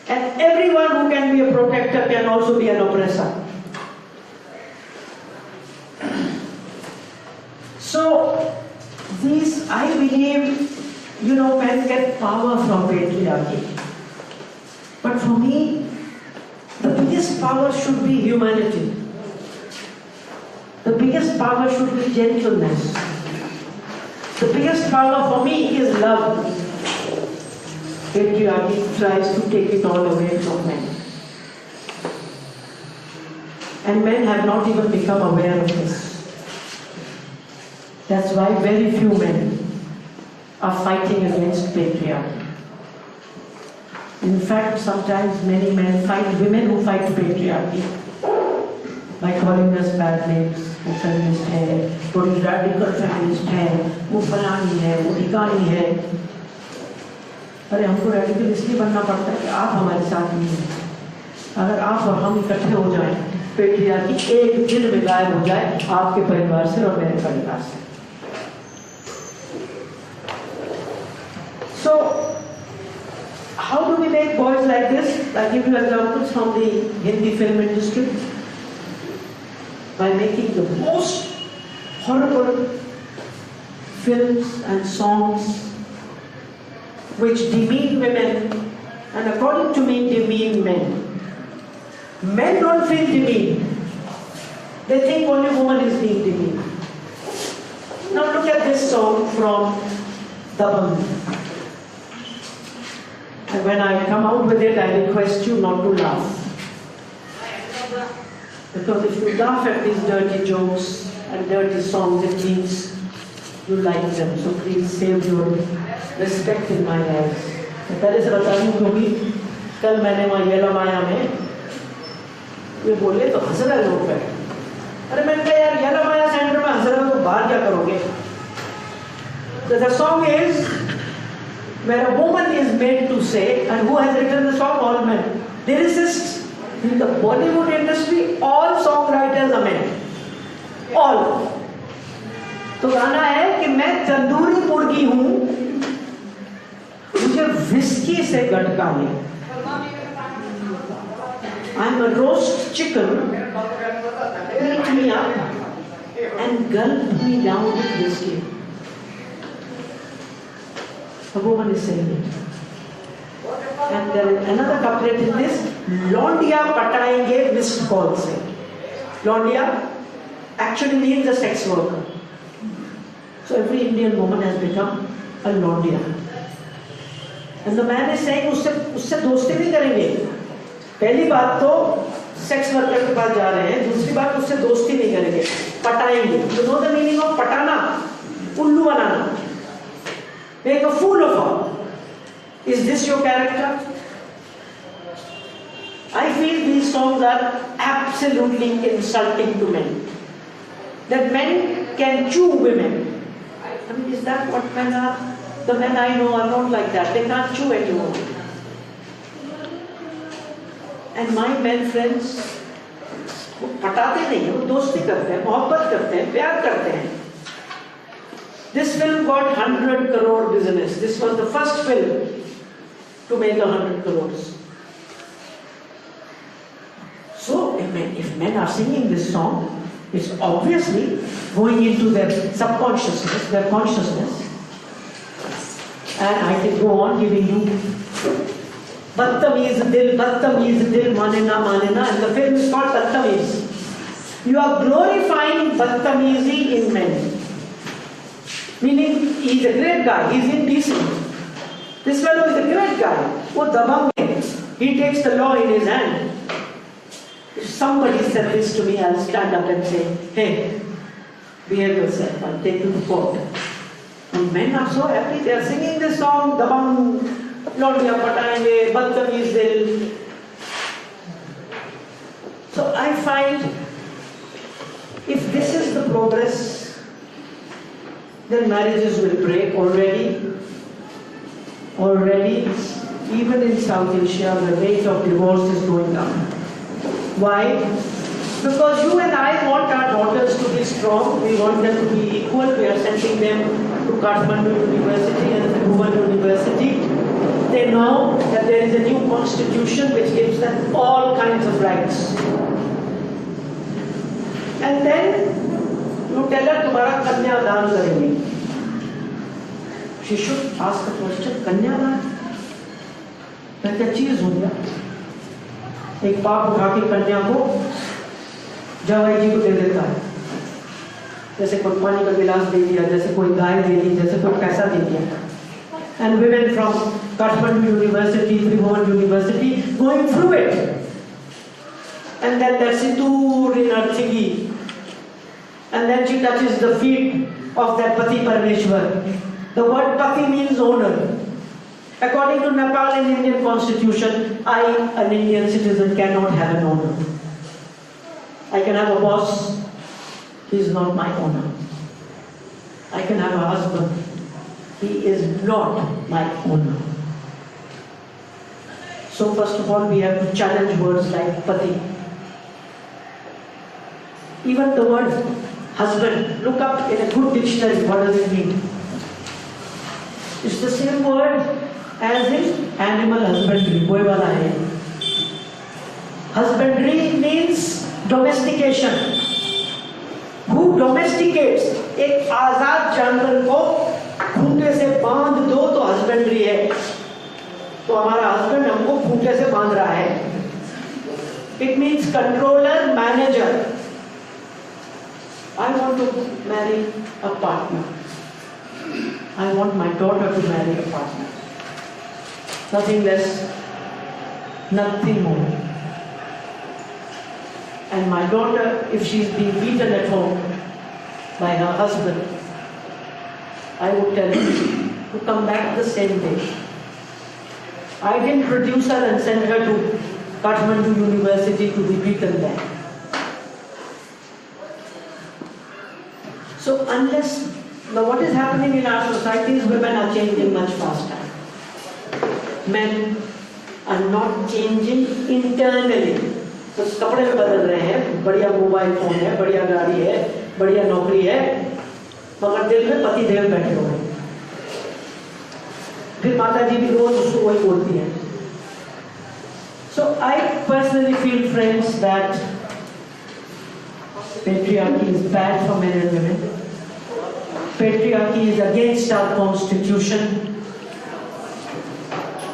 And everyone who can be a protector can also be an oppressor. So, these, I believe, men get power from patriarchy. But for me, the biggest power should be humanity. The biggest power should be gentleness. The biggest power for me is love. Patriarchy tries to take it all away from men. And men have not even become aware of this. That's why very few men are fighting against patriarchy. In fact, sometimes many men fight women who fight patriarchy by calling us bad names. वो feminist है, थोड़ी radical feminist है, वो फलानी है, वो ढिकानी है. अरे हमको radical इसलिए बनना पड़ता है कि आप हमारे साथ नहीं हैं. अगर आप और हम इकट्ठे हो जाएं, पेट्रियार्की एक दिन में गायब हो जाए आपके परिवार से और मेरे परिवार से. So, how do we make boys like this? I'll give you examples from the Hindi film industry. By making the most horrible films and songs which demean women and according to me demean men. Men don't feel demeaned. They think only woman is being demeaned. Now look at this song from Kathmandu. And when I come out with it, I request you not to laugh. Because if you laugh at these dirty jokes and dirty songs, it means you like them. So please save your respect in my eyes. पहले से बता दूं क्योंकि कल मैंने वहाँ येलामाया में ये बोले तो हंस रहे लोग पे। अरे मैंने कहा यार येलामाया सेंटर में हंस रहे हो तो बाहर क्या करोगे? So the song is where a woman is made to say, and who has written the song? All men. Lyricists in the Bollywood industry, all songwriters are men. All. तो गाना है कि मैं तंदूरी मुर्गी हूँ, मुझे विस्की से गटका ले। I'm a roast chicken, eat me up and gulp me down with whiskey. A woman is saying it. And there is another couplet in this, Londia pataenge missed call se. Londia actually means a sex worker. So every Indian woman has become a Londia. And the man is saying उससे दोस्ती नहीं करेंगे। पहली बात तो sex worker के पास जा रहे हैं, दूसरी बात उससे दोस्ती नहीं करेंगे, पटाएंगे। You know the meaning of पटाना? उल्लू बनाना। Make a fool of her. Is this your character? I feel these songs are absolutely insulting to men. That men can chew women. I mean, is that what men are? The men I know are not like that. They can't chew anymore. And my men friends, वो पटाते नहीं हैं, वो दोस्ती करते हैं, मोहब्बत करते हैं, प्यार करते हैं. This film got 100 crore business. This was the first film to make 100 crores. So, if men are singing this song, it's obviously going into their subconsciousness, their consciousness. And I can go on giving you Badtameez Dil, Mane Na, and the film is called Badtameez. You are glorifying Badtameezi in men. Meaning, he's a great guy, he's indecent. This fellow is a great guy. वो दबंग है. He takes the law in his hand. If somebody said this to me, I'll stand up and say, hey, behave yourself, I'll take you to court. And men are so happy, they are singing this song, Dabang, Londia Patayenge, Badtameez Dil. So I find, if this is the progress, then marriages will break already. Even in South Asia, the rate of divorce is going down. Why? Because you and I want our daughters to be strong, we want them to be equal, we are sending them to Kathmandu University and Kamla University. They know that there is a new constitution which gives them all kinds of rights. And then you tell her तुम्हारा कन्यादान करेंगे. She should ask a question, कन्यादान क्या चीज हो गया? एक बाप उठा के कन्या को जवाई जी को दे देता है, जैसे कोई पानी का गिलास दे दिया, जैसे कोई गाय दे दी, जैसे कोई पैसा दे दिया. And women from Kathmandu University, Tribhuvan University, going through it. And then there's Sindoor in her thingy. And then she touches the feet of that Pati Parameshwar. The word Pati means owner. According to Nepal and Indian constitution, I, an Indian citizen, cannot have an owner. I can have a boss, he is not my owner. I can have a husband, he is not my owner. So first of all, we have to challenge words like Pati. Even the word husband, look up in a good dictionary, what does it mean? It's the same word as in animal husbandry, koi wala hai. Husbandry means domestication. Who domesticates? एक आजाद जानवर को खूंटे से बांध दो तो husbandry है. तो हमारा husband हमको खूंटे से बांध रहा है. It means controller, manager. I want to marry a partner. I want my daughter to marry a partner. Nothing less, nothing more. And my daughter, if she's being beaten at home by her husband, I would tell her to come back the same day. I didn't produce her and send her to Kathmandu University to be beaten there. So unless, now what is happening in our society is women are changing much faster. Men are not changing internally. तो कपड़े में बदल रहे हैं, बढ़िया mobile phone है, बढ़िया गाड़ी है, बढ़िया नौकरी है, मगर दिल में पति देव बैठे हुए हैं। फिर माता जी भी रोज उसको वही बोलती है। So I personally feel, friends, that patriarchy is bad for men and women. Patriarchy is against our constitution.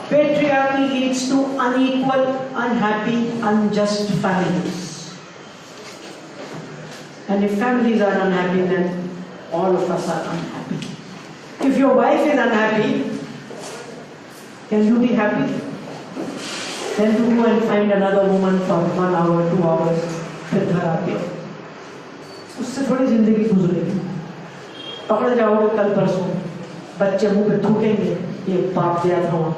Patriarchy leads to unequal, unhappy, unjust families. And if families are unhappy, then all of us are unhappy. If your wife is unhappy, can you be happy? Then to go and find another woman for 1 hour, 2 hours, फिर घर आके उससे थोड़ी जिंदगी गुजरेगी। पकड़ जाओगे कल परसों, बच्चे मुंह पे थूकेंगे, ये पाप दिया था वहाँ।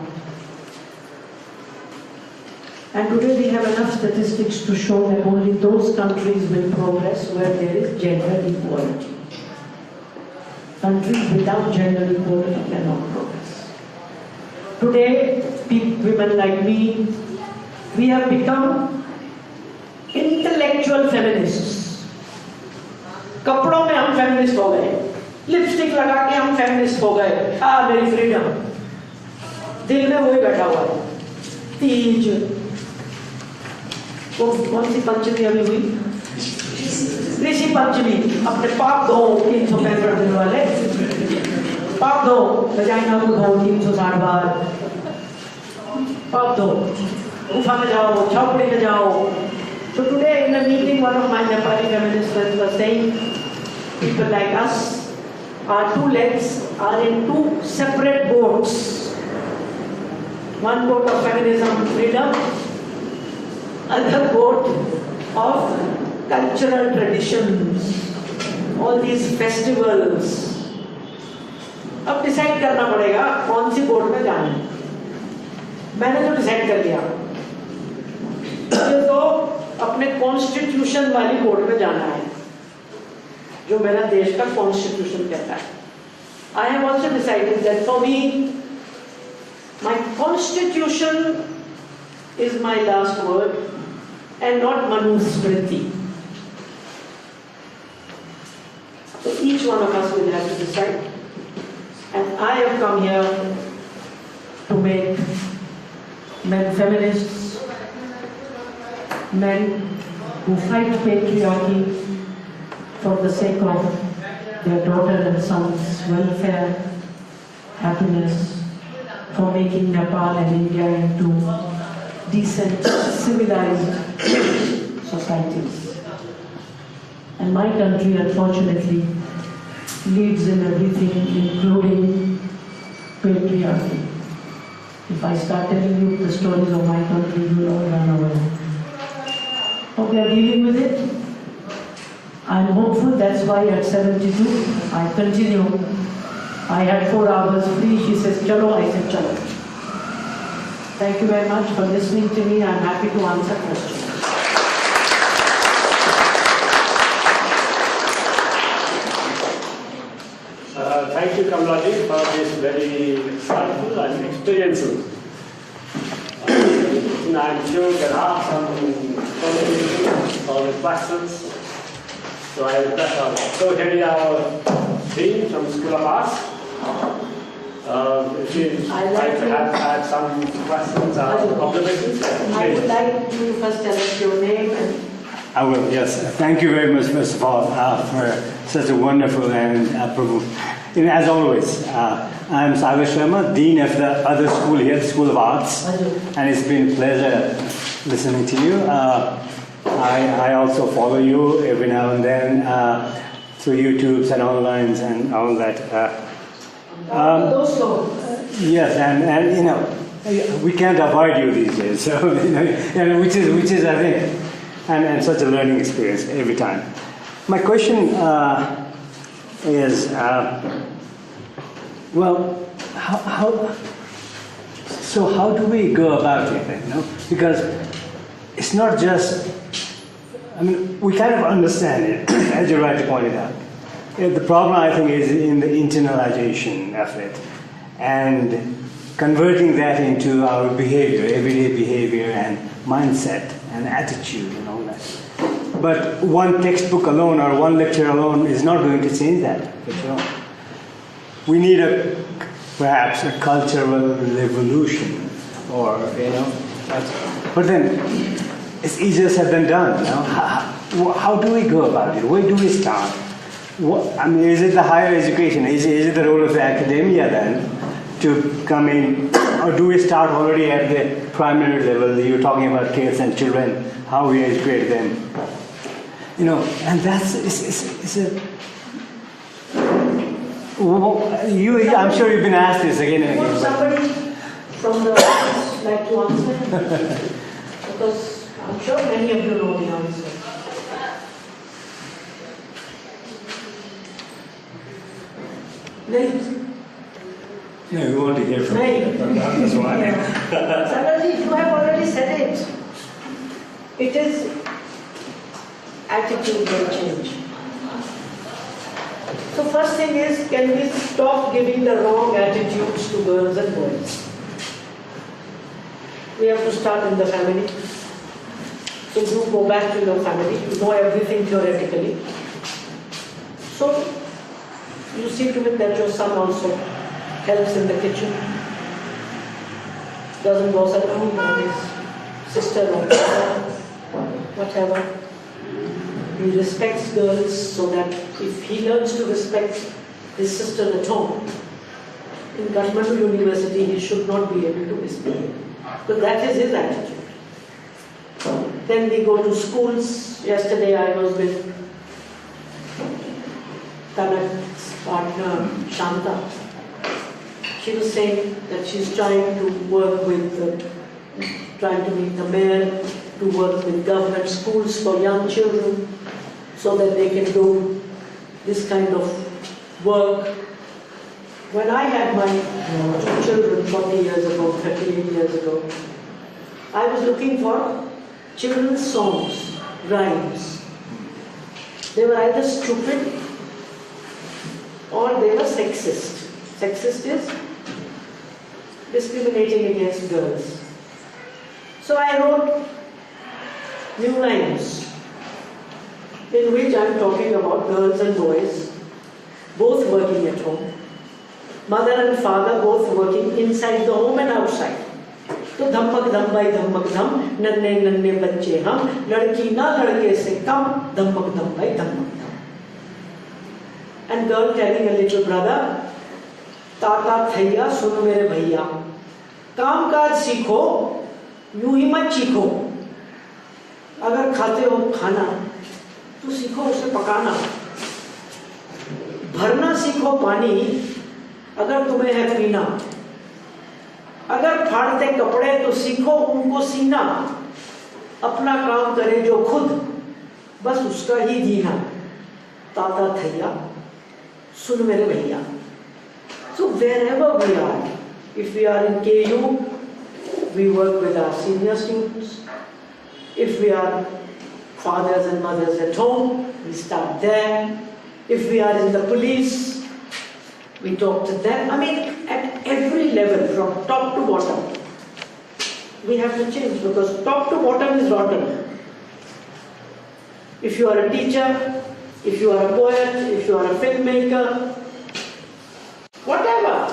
And today we have enough statistics to show that only those countries will progress where there is gender equality. Countries without gender equality cannot progress. Today, women like me, we have become intellectual feminists. कपड़ों में हम feminist हो गए, lipstick लगा के हम feminist हो गए। मेरी freedom, दिल में वही बैठा हुआ है। तीज, वो कौन सी पंचमी अभी हुई? ऋषि पंचमी। अपने पाप धो 365 दिन वाले, पाप धो, वजाइना को धो 360 बार, पाप धो, गुफा में जाओ, झोपड़ी में जाओ। So today in a meeting, one of my Nepali feminist friends was saying, people like us, our two legs are in two separate boats. One boat of feminism, freedom, other boat of cultural traditions, all these festivals. अब decide करना पड़ेगा कौन सी board में जाना है। मैंने तो decide कर लिया, मुझे तो अपने कॉन्स्टिट्यूशन वाली बोर्ड में जाना है, जो मेरा देश का कॉन्स्टिट्यूशन कहता है। I have also decided that for me, my constitution is my last word and not Manusmriti. So each one of us will have to decide. And I have come here to make men feminists, men who fight patriarchy for the sake of their daughter and son's welfare, happiness, for making Nepal and India into decent, civilized societies. And my country, unfortunately, leads in everything, including patriarchy. If I start telling you the stories of my country, you will all run away. But we are dealing with it. I'm hopeful, that's why at 72, I continue. I had 4 hours free, she says, chalo, I said, chalo. Thank you very much for listening to me. I'm happy to answer questions. Thank you, Kamla ji, for this very insightful and experiential. I'm sure there are some questions. So I request our co-heading our team from School of Arts. If you'd like to have some questions or observations. I would like to first tell us your name and... I will, yes. Thank you very much, first of all, for such a wonderful and as always, I'm Sagar Sharma, Dean of the other school here, the School of Arts, and it's been a pleasure listening to you. I also follow you every now and then through YouTubes and online and all that. Yes, and we can't avoid you these days, so which is I think, and such a learning experience every time. My question is, well, how So how do we go about it, Because it's not just, we kind of understand it, as you rightly pointed out. The problem, I think, is in the internalization of it and converting that into our behavior, everyday behavior and mindset and attitude and all that. But one textbook alone or one lecture alone is not going to change that for sure. We need perhaps a cultural revolution, or but then it's easier said than done. How do we go about it? Where do we start? Is it the higher education? Is it the role of the academia then to come in, or do we start already at the primary level? You're talking about kids and children, how we educate them, and that's it's a. I'm sure you've been asked this again and Would again. somebody from the audience like to answer? Because I'm sure many of you know the answer. Names? No, we want to hear from you. That's why. Sandraji, you have already said it. It is attitude will change. So first thing is, can we stop giving the wrong attitudes to girls and boys? We have to start in the family. So you go back to your family, you know everything theoretically. So you see to it that your son also helps in the kitchen, doesn't go around on his sister or brother, whatever. He respects girls so that if he learns to respect his sister at home, in Kathmandu University he should not be able to misbehave. So that is his attitude. Then we go to schools. Yesterday I was with Tanak's partner, Shanta. She was saying that she's trying to work with, trying to meet the mayor, to work with government schools for young children so that they can do this kind of work. When I had my two children 40 years ago, 38 years ago, I was looking for children's songs, rhymes. They were either stupid or they were sexist. Sexist is discriminating against girls. So I wrote new rhymes in which I am talking about girls and boys, both working at home. Mother and father both working inside the home and outside. तो धमक धम भाई धमक धम नन्हे नन्हे बच्चे हम लड़की ना लड़के से कम धमक धम भाई धमक धम. And girl telling a little brother, ताता थैया सुन मेरे भैया, काम काज सीखो, यूं ही मत चीखो. अगर खाते हो खाना तो सीखो उसे पकाना. भरना सीखो पानी अगर तुम्हें है पीना. अगर फाड़ते कपड़े तो सीखो उनको सीना. अपना काम करे जो खुद बस उसका ही जीना. ताता थैया सुन मेरे भैया. So wherever we are, if we are in KU, we work with our senior students. If we are fathers and mothers at home, we start there. If we are in the police, we talk to them. At every level, from top to bottom, we have to change because top to bottom is rotten. If you are a teacher, if you are a poet, if you are a filmmaker, whatever.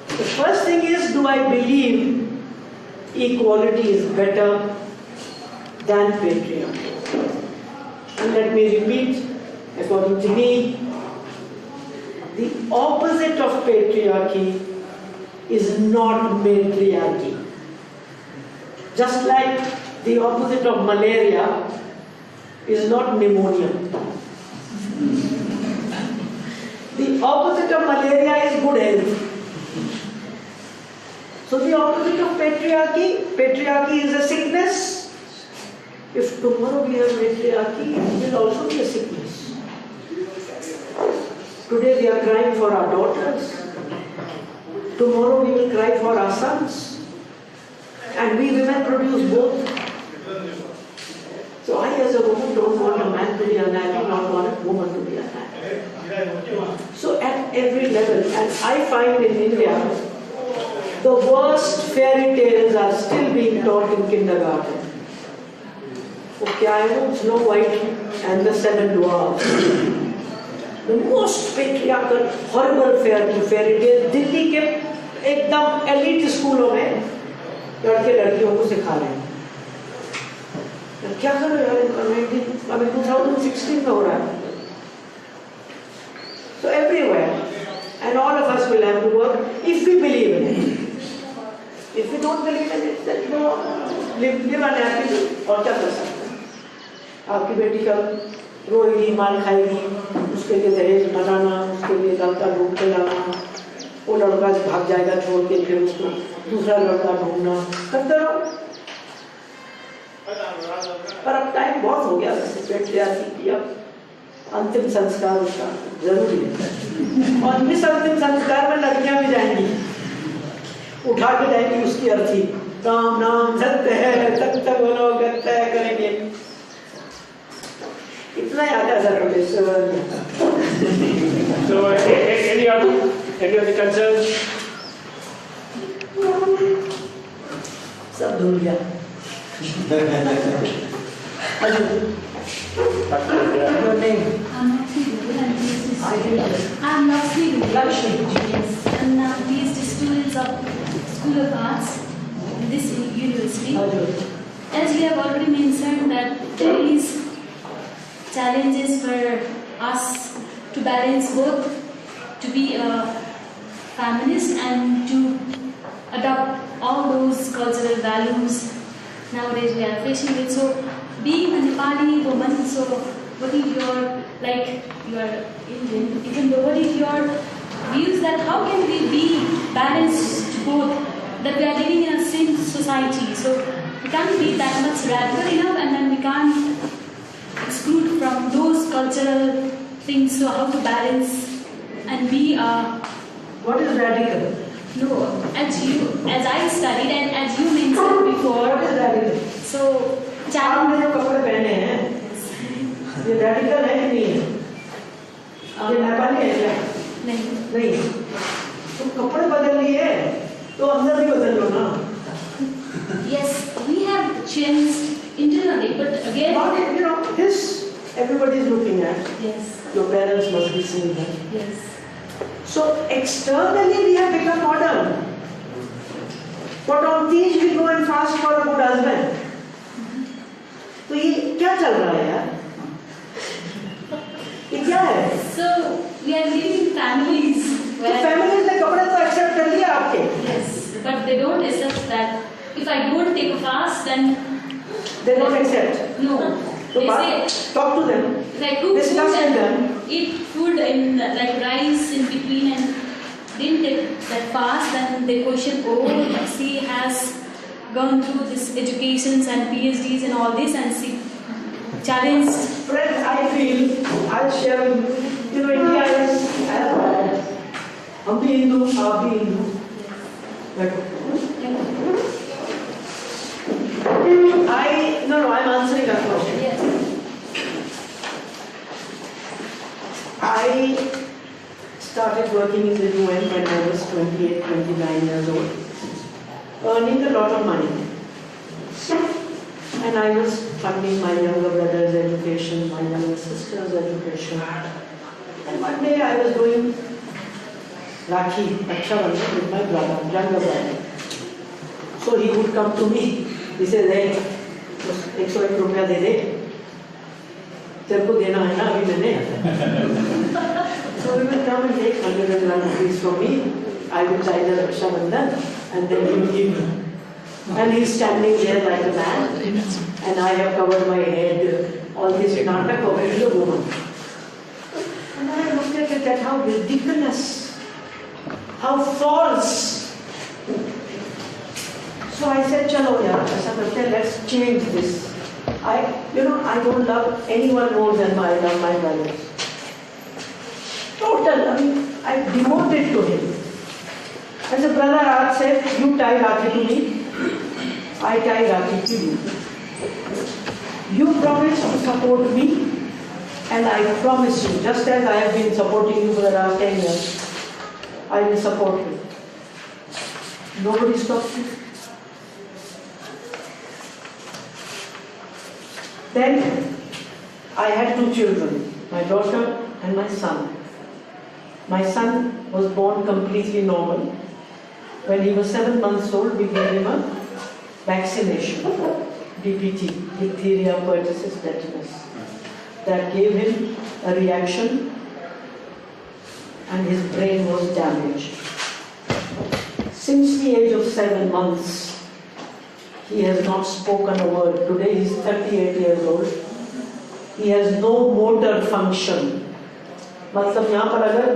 The first thing is, do I believe equality is better than patriarchy? And let me repeat, according to me, the opposite of patriarchy is not matriarchy. Just like the opposite of malaria is not pneumonia. The opposite of malaria is good health. So the opposite of patriarchy is a sickness. If tomorrow we have matriarchy, it will also be a sickness. Today we are crying for our daughters. tomorrow we will cry for our sons. And we women produce both. So I as a woman don't want a man to be unhappy, not want a woman to be unhappy. So at every level, and I find in India, the worst fairy tales are still being taught in kindergarten. Okay, I know Snow White and the Seven Dwarfs. The most patriarchal, horrible fairy tale, Delhi के एकदम elite स्कूलों में लड़के लड़कियों को सिखा रहे हैं. क्या करो यार, अभी 2016 में हो रहा है. So everywhere, and all of us will have to work if we believe in it. If we don't believe in it, then no, live unhappily. और क्या कर सकते हैं? आपकी बेटी का रोएगी, मार खाएगी, उसके लिए दहेज बनाना, उसके लिए लड़का ढूंढ के लाना, वो लड़का भाग जाएगा छोड़ के, फिर उसको दूसरा लड़का ढूंढना, करते रहो. पर अब टाइम बहुत हो गया वैसे पेट्रियार्की की. अब अंतिम संस्कार उसका जरूरी है, और इस अंतिम संस्कार में लड़कियां भी जाएंगी, उठा के जाएंगी उसकी अर्थी. राम नाम सत्य है, सत्य बोलो सत्य करेंगे. इतना याद है sir. So, any other concerns? सब धुल गया. Your name? I'm Lakshmi. Yes, and I'm PhD students of School of Arts in this university. As we have already mentioned that there is challenges for us to balance both, to be a feminist and to adopt all those cultural values nowadays we are facing with. So being a Nepali woman, so what is your, like you are Indian, even though what is your views that how can we be balanced both, that we are living in a same society, so we can't be that much radical enough and then we can't exclude from those cultural things, so how to balance and be a... What is radical? No, as I studied and as you mentioned before, What is radical? so आपने जो कपड़े पहने हैं, ये radical है कि नहीं है? ये नेपाली है क्या? नहीं. तुम कपड़े बदल लिए, तो अंदर भी बदल लो ना. yes, we have changed internally, but again, Not, you know, this everybody is looking at. yes, Your parents must be seeing that. yes, So externally we have become modern, but on these we go and fast for a good husband. तो ये क्या चल रहा है यार? ये क्या है? so we are living in families तो where, families ने कपड़े तो accept कर लिया आपके. yes, but they don't accept that if I don't take a fast, then They don't accept. no, So they say talk to them. if I cook Discuss food with them. and eat food in like rice in between and didn't take that fast, then they question, oh, she has gone through this educations and PhDs and all this and she challenged. Friends, I feel, I'll share with you, you know, India is as bad. हम भी हिंदू, आप भी Hindu. I'm answering that question. Yes. I started working in the UN when I was 28, 29 years old, earning a lot of money. And I was funding my younger brother's education, my younger sister's education. And one day I was doing Rakhi, Raksha Bandhan with my brother, younger brother. So he would come to me. He said, hey, 101 रुपया दे दे, तेरे को देना है ना अभी मैंने. So he will come and take 101 rupees from me. I will tie the Raksha Bandhan and then he will give me. And he's standing there like a man, and I have covered my head. All this natak of a woman. And then I looked at it, that how ridiculous, how false. So I said, chalo yaar, aisa karte hain, let's change this. I don't love anyone more than I love my brothers. Total, I mean, I devoted to him. As a brother Raj said, you tie Rakhi to me, I tie Rakhi to you. You promise to support me, and I promise you, just as I have been supporting you for the last 10 years, I will support you. Nobody stops me. Then I had 2 children, my daughter and my son. My son was born completely normal. When he was 7 months old, we gave him a vaccination, DPT, diphtheria, pertussis, tetanus. That gave him a reaction and his brain was damaged. Since the age of 7 months, he has not spoken a word. Today he is 38 years old. He has no motor function. मतलब यहाँ पर अगर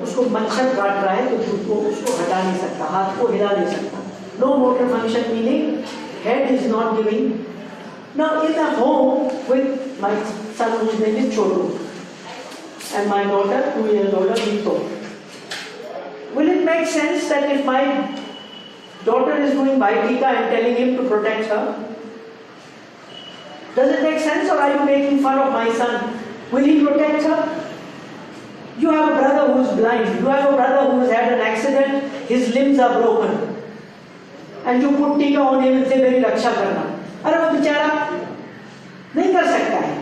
उसको मच्छर काट रहा है तो उसको हटा नहीं सकता, हाथ को हिला नहीं सकता. No motor function, meaning head is not giving. Now in a home with my son whose name is Chotu and my daughter 2 years older, Vito. Will it make sense that if my daughter is doing Baitika and telling him to protect her? Does it make sense, or are you making fun of my son? Will he protect her? You have a brother who is blind. You have a brother who has had an accident. His limbs are broken. And you put टीका on him and say मेरी रक्षा करना. अरे वो बेचारा नहीं कर सकता है.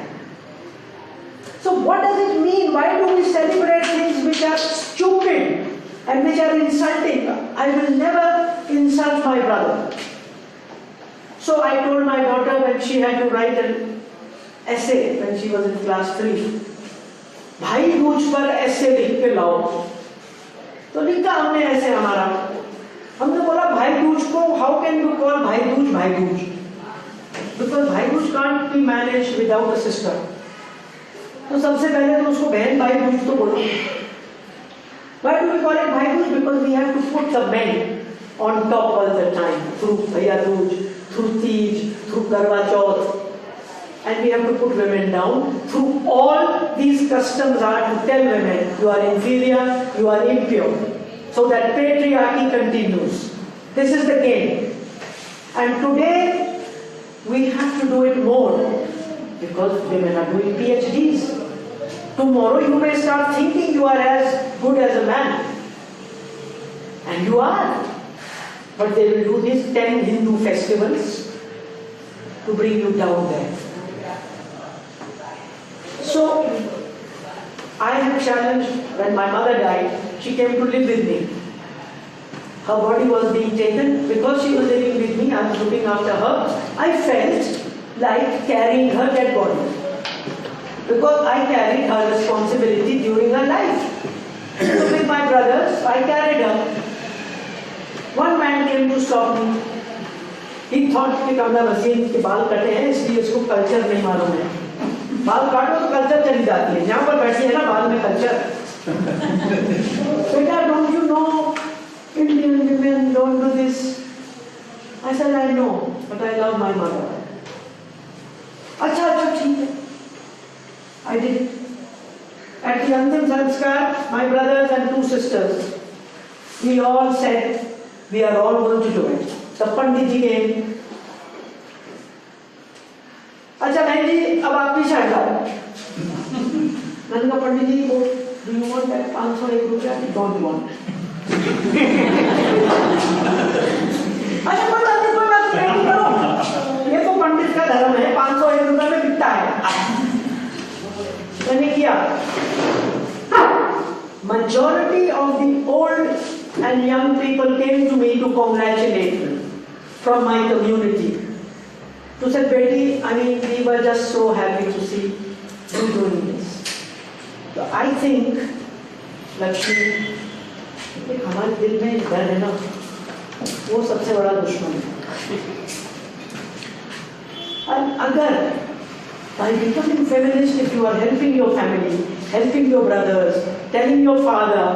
So what does it mean? Why do we celebrate things which are stupid and which are insulting? I will never insult my brother. So I told my daughter when she had to write an essay when she was in class 3, भाई दूज पर ऐसे लिख के लाओ. तो लिखा हमने ऐसे हमारा. हमने बोला भाई दूज को how can you call भाई दूज? Because भाई Dooj can't be managed without a sister. तो सबसे पहले तो उसको बहन भाई दूज तो बोलो. Why do we call it भाई Dooj? Because we have to put the men on top all the time through भैया Dooj, through Teej, through Karwa Chauth. And we have to put women down. Through all these customs are to tell women, you are inferior, you are impure. So that patriarchy continues. This is the game. And today, we have to do it more. Because women are doing PhDs. Tomorrow you may start thinking you are as good as a man. And you are. But they will do these 10 Hindu festivals to bring you down there. So, I have challenged, when my mother died, she came to live with me. Her body was being taken. Because she was living with me, I was looking after her. I felt like carrying her dead body. Because I carried her responsibility during her life. So with my brothers, I carried her. One man came to stop me. He thought कि Kamla Bhasin के बाल कटे हैं इसलिए उसको culture नहीं मालूम है. बाल काटो तो कल्चर चली जाती है. यहाँ पर बैठी है ना बाल में कल्चर. बेटा, don't you know Indian women don't do this? I said I know, but I love my mother. अच्छा ठीक है. I did it. At the Antim Sanskar, my brothers and 2 sisters, we all said we are all going to do it. The Pandit ji came. अच्छा बहन जी अब आप भी शायद आओ. मैंने कहा पंडित जी वो do you want that 501 रुपया? Don't want. अच्छा कोई बात नहीं करो. ये तो पंडित का धर्म है. 501 रुपये में बिकता है. मैंने किया. Majority of the old and young people came to me to congratulate me from my community. To say, Betty, I mean, we were just so happy to see you doing this. So I think, Lakshmi, हमारे दिल में डर है ना, वो सबसे बड़ा दुश्मन है. और अगर by becoming feminist, if you are helping your family, helping your brothers, telling your father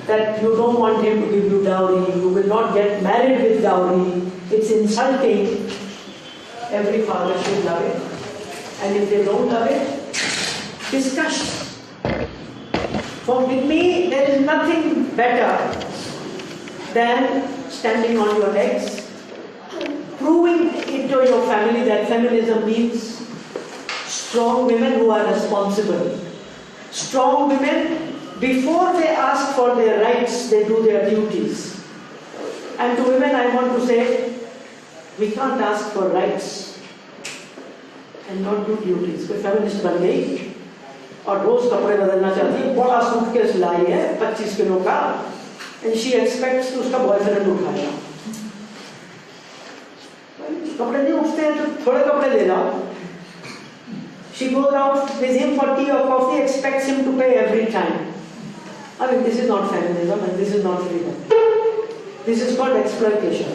that you don't want him to give you dowry, you will not get married with dowry, it's insulting. Every father should love it. And if they don't love it, discuss. For with me, there is nothing better than standing on your legs, proving it to your family that feminism means strong women who are responsible. Strong women, before they ask for their rights, they do their duties. And to women I want to say, we can't ask for rights and not do duties. कोई feminist बन गई और रोज कपड़े बदलना चाहती है, बड़ा suitcase लाई है 25 किलो का, and she expects कि उसका बॉयफ्रेंड उठाएगा. कपड़े नहीं उठते हैं तो थोड़े कपड़े ले जाओ. She goes out with him for tea or coffee, expects him to pay every time. I mean, this is not feminism and this is not freedom. This is called exploitation.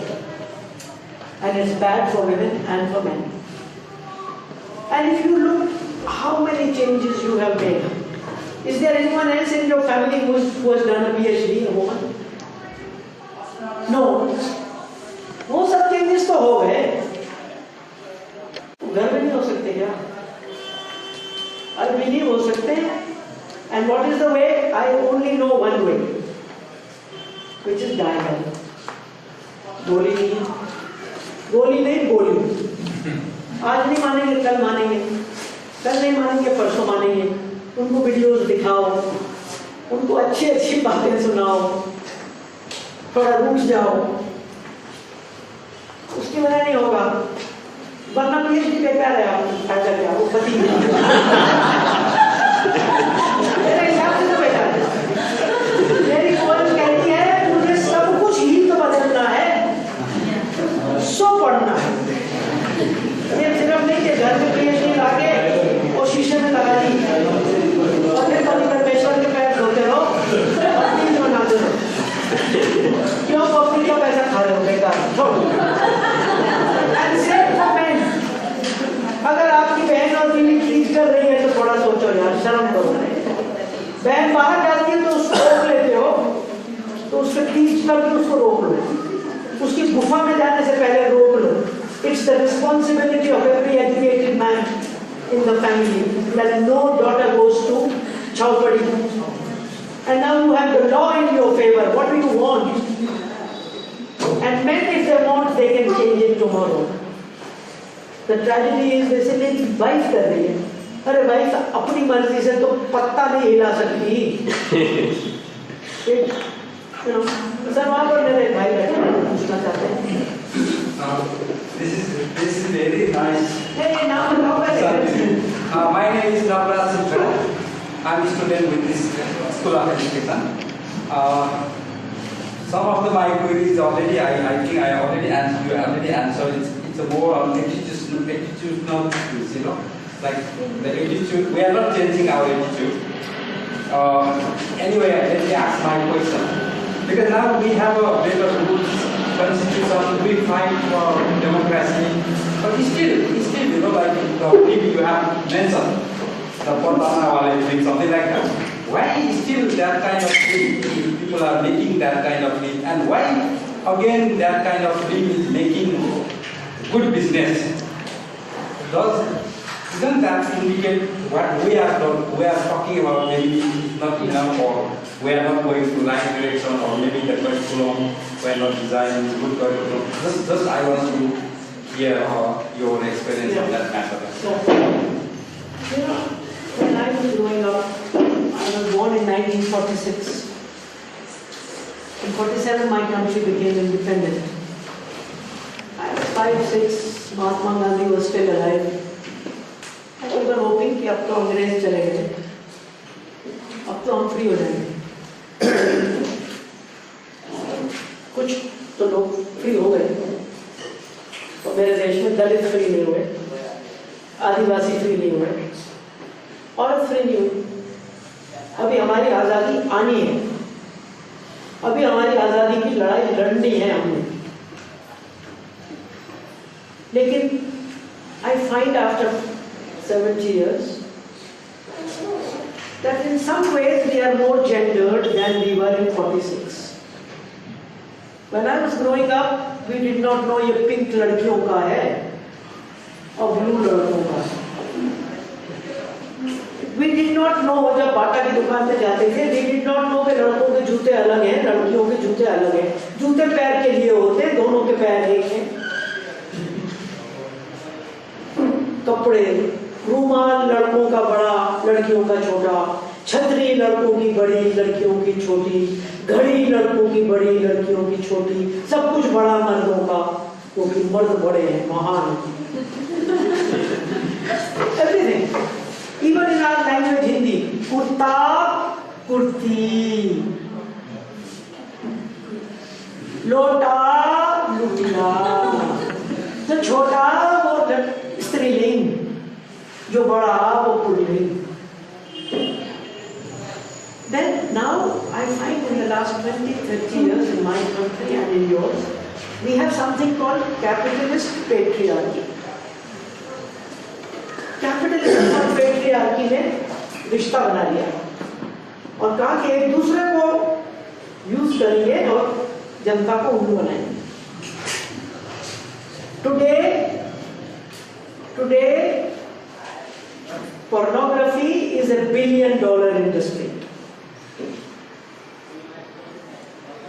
And it's bad for women and for men. And if you look how many changes you have made, is there anyone else in your family who has done a PhD, a woman? No. वो सब changes तो हो गए, घर में नहीं हो सकते क्या? अभी नहीं हो सकते. And what is the way? I only know one way, which is dialogue. गोली नहीं, गोली नहीं, गोली. आज नहीं मानेंगे, कल मानेंगे, कल नहीं मानेंगे, परसों मानेंगे. उनको वीडियोस दिखाओ, उनको अच्छी अच्छी बातें सुनाओ, थोड़ा रुक जाओ. उसकी वजह नहीं होगा, वरना PhD बेकार है. आपको फायदा क्या? वो पति मेरे हिसाब से तो बेकार है. मेरी कॉलेज कहती है मुझे सब कुछ ही तो बदलना है, सो पढ़ना है. ये सिर्फ नहीं कि घर में PhD लाके और शीशे में लगा दी और फिर पति परमेश्वर के पैर धोते रहो और टीम बनाते रहो. क्यों कॉफी का पैसा खा रहे हो बेकार? छोड़ो. अगर आपकी बहन और बीवी प्लीज कर रही है तो थोड़ा सोचो यार, शर्म करो. बहन बाहर जाती है तो उसको रोक लेते हो, तो उससे टीच करके उसको रोक लो. उसकी गुफा में जाने से पहले रोक लो. It's the responsibility of every educated man in the family that no daughter goes to Chowpadi. And now you have the law in your favor. What do you want? And men, if they want, they can change it tomorrow. The tragedy is basically कि wife कर रही है. अरे wife अपनी मर्जी से तो पत्ता नहीं हिला सकती. सर वहाँ पर मेरे भाई बैठे पूछना चाहते हैं. This is very nice. Hey, now My name is Kamla. I'm a student with this School of Education. Some of my queries already, I think I already answered. You already answered. It's a more on attitudinal issues, you know, like the attitude. We are not changing our attitude. Anyway, let me ask my question. Because now we have a better rules, constitution, we fight for democracy, but still, you know, like the people you have mentioned, the Portana Wale thing, something like that. Why still that kind of thing? People are making that kind of thing, and why again that kind of thing is making good business? Doesn't that indicate what we are talking about maybe is not enough, or we are not going to right direction, or maybe the curriculum we are not designing good curriculum? Just I want to hear your experience on that matter. You know, when I was growing up, I was born in 1946. In 47, my country became independent. I was 5, 6. Mahatma Gandhi was still alive. And we were hoping कि अब तो अंग्रेज चले गए, अब तो हम free हो जाएंगे. कुछ तो लोग फ्री हो गए, और मेरे देश में दलित फ्री नहीं हुए, आदिवासी फ्री नहीं हुए, औरत फ्री नहीं हुई. अभी हमारी आज़ादी आनी है, अभी हमारी आज़ादी की लड़ाई लड़नी है हमने. लेकिन I find after 70 years that in some ways we are more gendered than we were in 46. When I was growing up, we did not know ये pink लड़कियों का है और blue लड़कों का. We did not know, जब बाटा की दुकान पे जाते थे, we did not know कि लड़कों के जूते अलग हैं, लड़कियों के जूते अलग हैं, जूते पैर के लिए होते हैं, दोनों के पैर एक हैं। कपड़े, रूमाल लड़कों का बड़ा, लड़कियों का छोटा, छतरी लड़कों की बड़ी, लड़कियों की छोटी, घड़ी लड़कों की बड़ी, लड़कियों की छोटी, सब कुछ बड़ा मर्दों का, क्योंकि मर्द बड़े हैं, महान। Everything, even in our language Hindi, kurta, kurti, लोटा, लुटिया, जो छोटा वो स्त्रीलिंग, जो बड़ा वो pulling. Then now I find in the last 20-30 years in my country and in yours, we have something called capitalist patriarchy. Capitalism और patriarchy ने रिश्ता बना लिया और कहा कि एक दूसरे को यूज करेंगे और जनता को उल्लू बनाएंगे। Today, pornography is a $1 billion industry,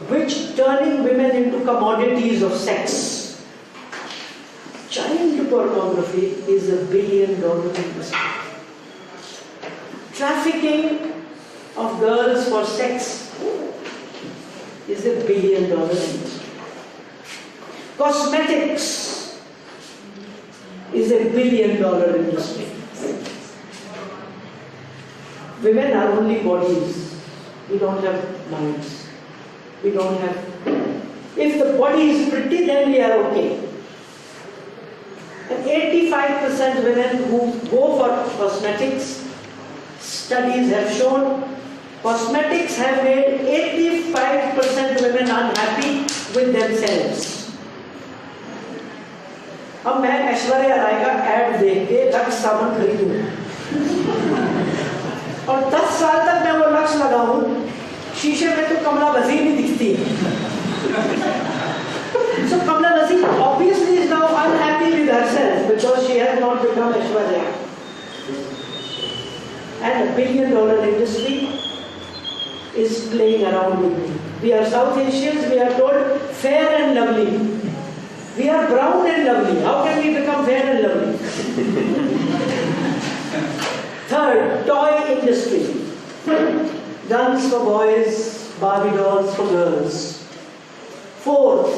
which turning women into commodities of sex. Child pornography is a $1 billion industry. Trafficking of girls for sex is a $1 billion industry. Cosmetics is a $1 billion industry. Women are only bodies. We don't have minds. We don't have. If the body is pretty, then we are okay. And 85% women who go for cosmetics, studies have shown, cosmetics have made 85% women unhappy with themselves. अब मैं ऐश्वर्या राय का add देख के lux साबुन खरीदूं और 10 साल तक मैं वो लक्स लगाऊं, शीशे में तो कमला भसीन ही दिखती है। So Kamla Bhasin obviously is now unhappy with herself because she has not become Aishwarya. And $1 billion industry is playing around with me. We are South Asians, we are told fair and lovely. We are brown and lovely. How can we become fair and lovely? Third, toy industry. Guns for boys, Barbie dolls for girls. Fourth,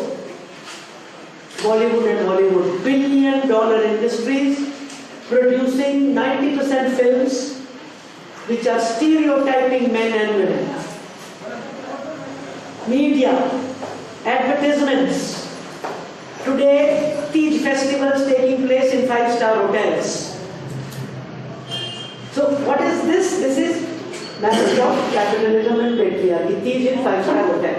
Bollywood and Hollywood. $1 billion industries producing 90% films which are stereotyping men and women. Media, advertisements. Today, Tej festivals taking place in 5-star hotels. So what is this? This is marriage of capitalism and patriarchy. Tej in 5-star hotel.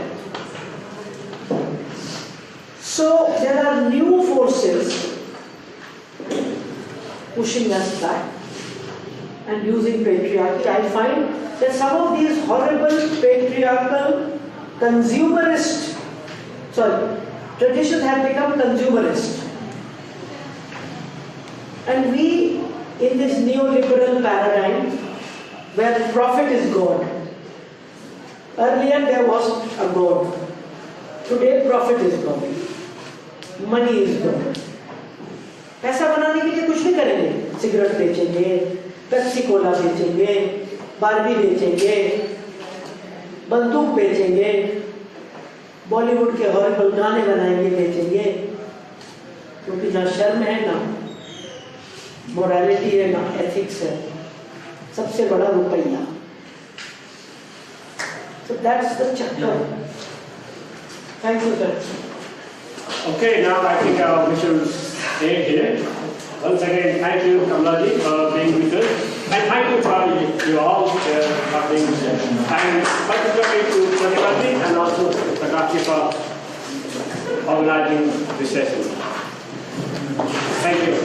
So there are new forces pushing us back and using patriarchy. I find that some of these horrible patriarchal traditions have become consumerist. And we, in this neoliberal paradigm, where profit is God. Earlier there was a God. Today profit is God. Money is God. पैसा बनाने के लिए कुछ नहीं करेंगे, cigarette बेचेंगे, Pepsi Cola बेचेंगे, Barbie बेचेंगे, बंदूक बेचेंगे, बॉलीवुड के हॉरिबल गाने बनाएंगे, बेचेंगे, क्योंकि ना शर्म है, ना मोरालिटी है, ना एथिक्स है, सबसे बड़ा रुपया. So that's the chapter. Thank you, sir. Okay, now I think we should stay here. Once again, thank you, Kamlaji, for being with us. And thank you for you all for being here. And particularly to Pratibhaji and also Prakashi for organizing this session. Thank you.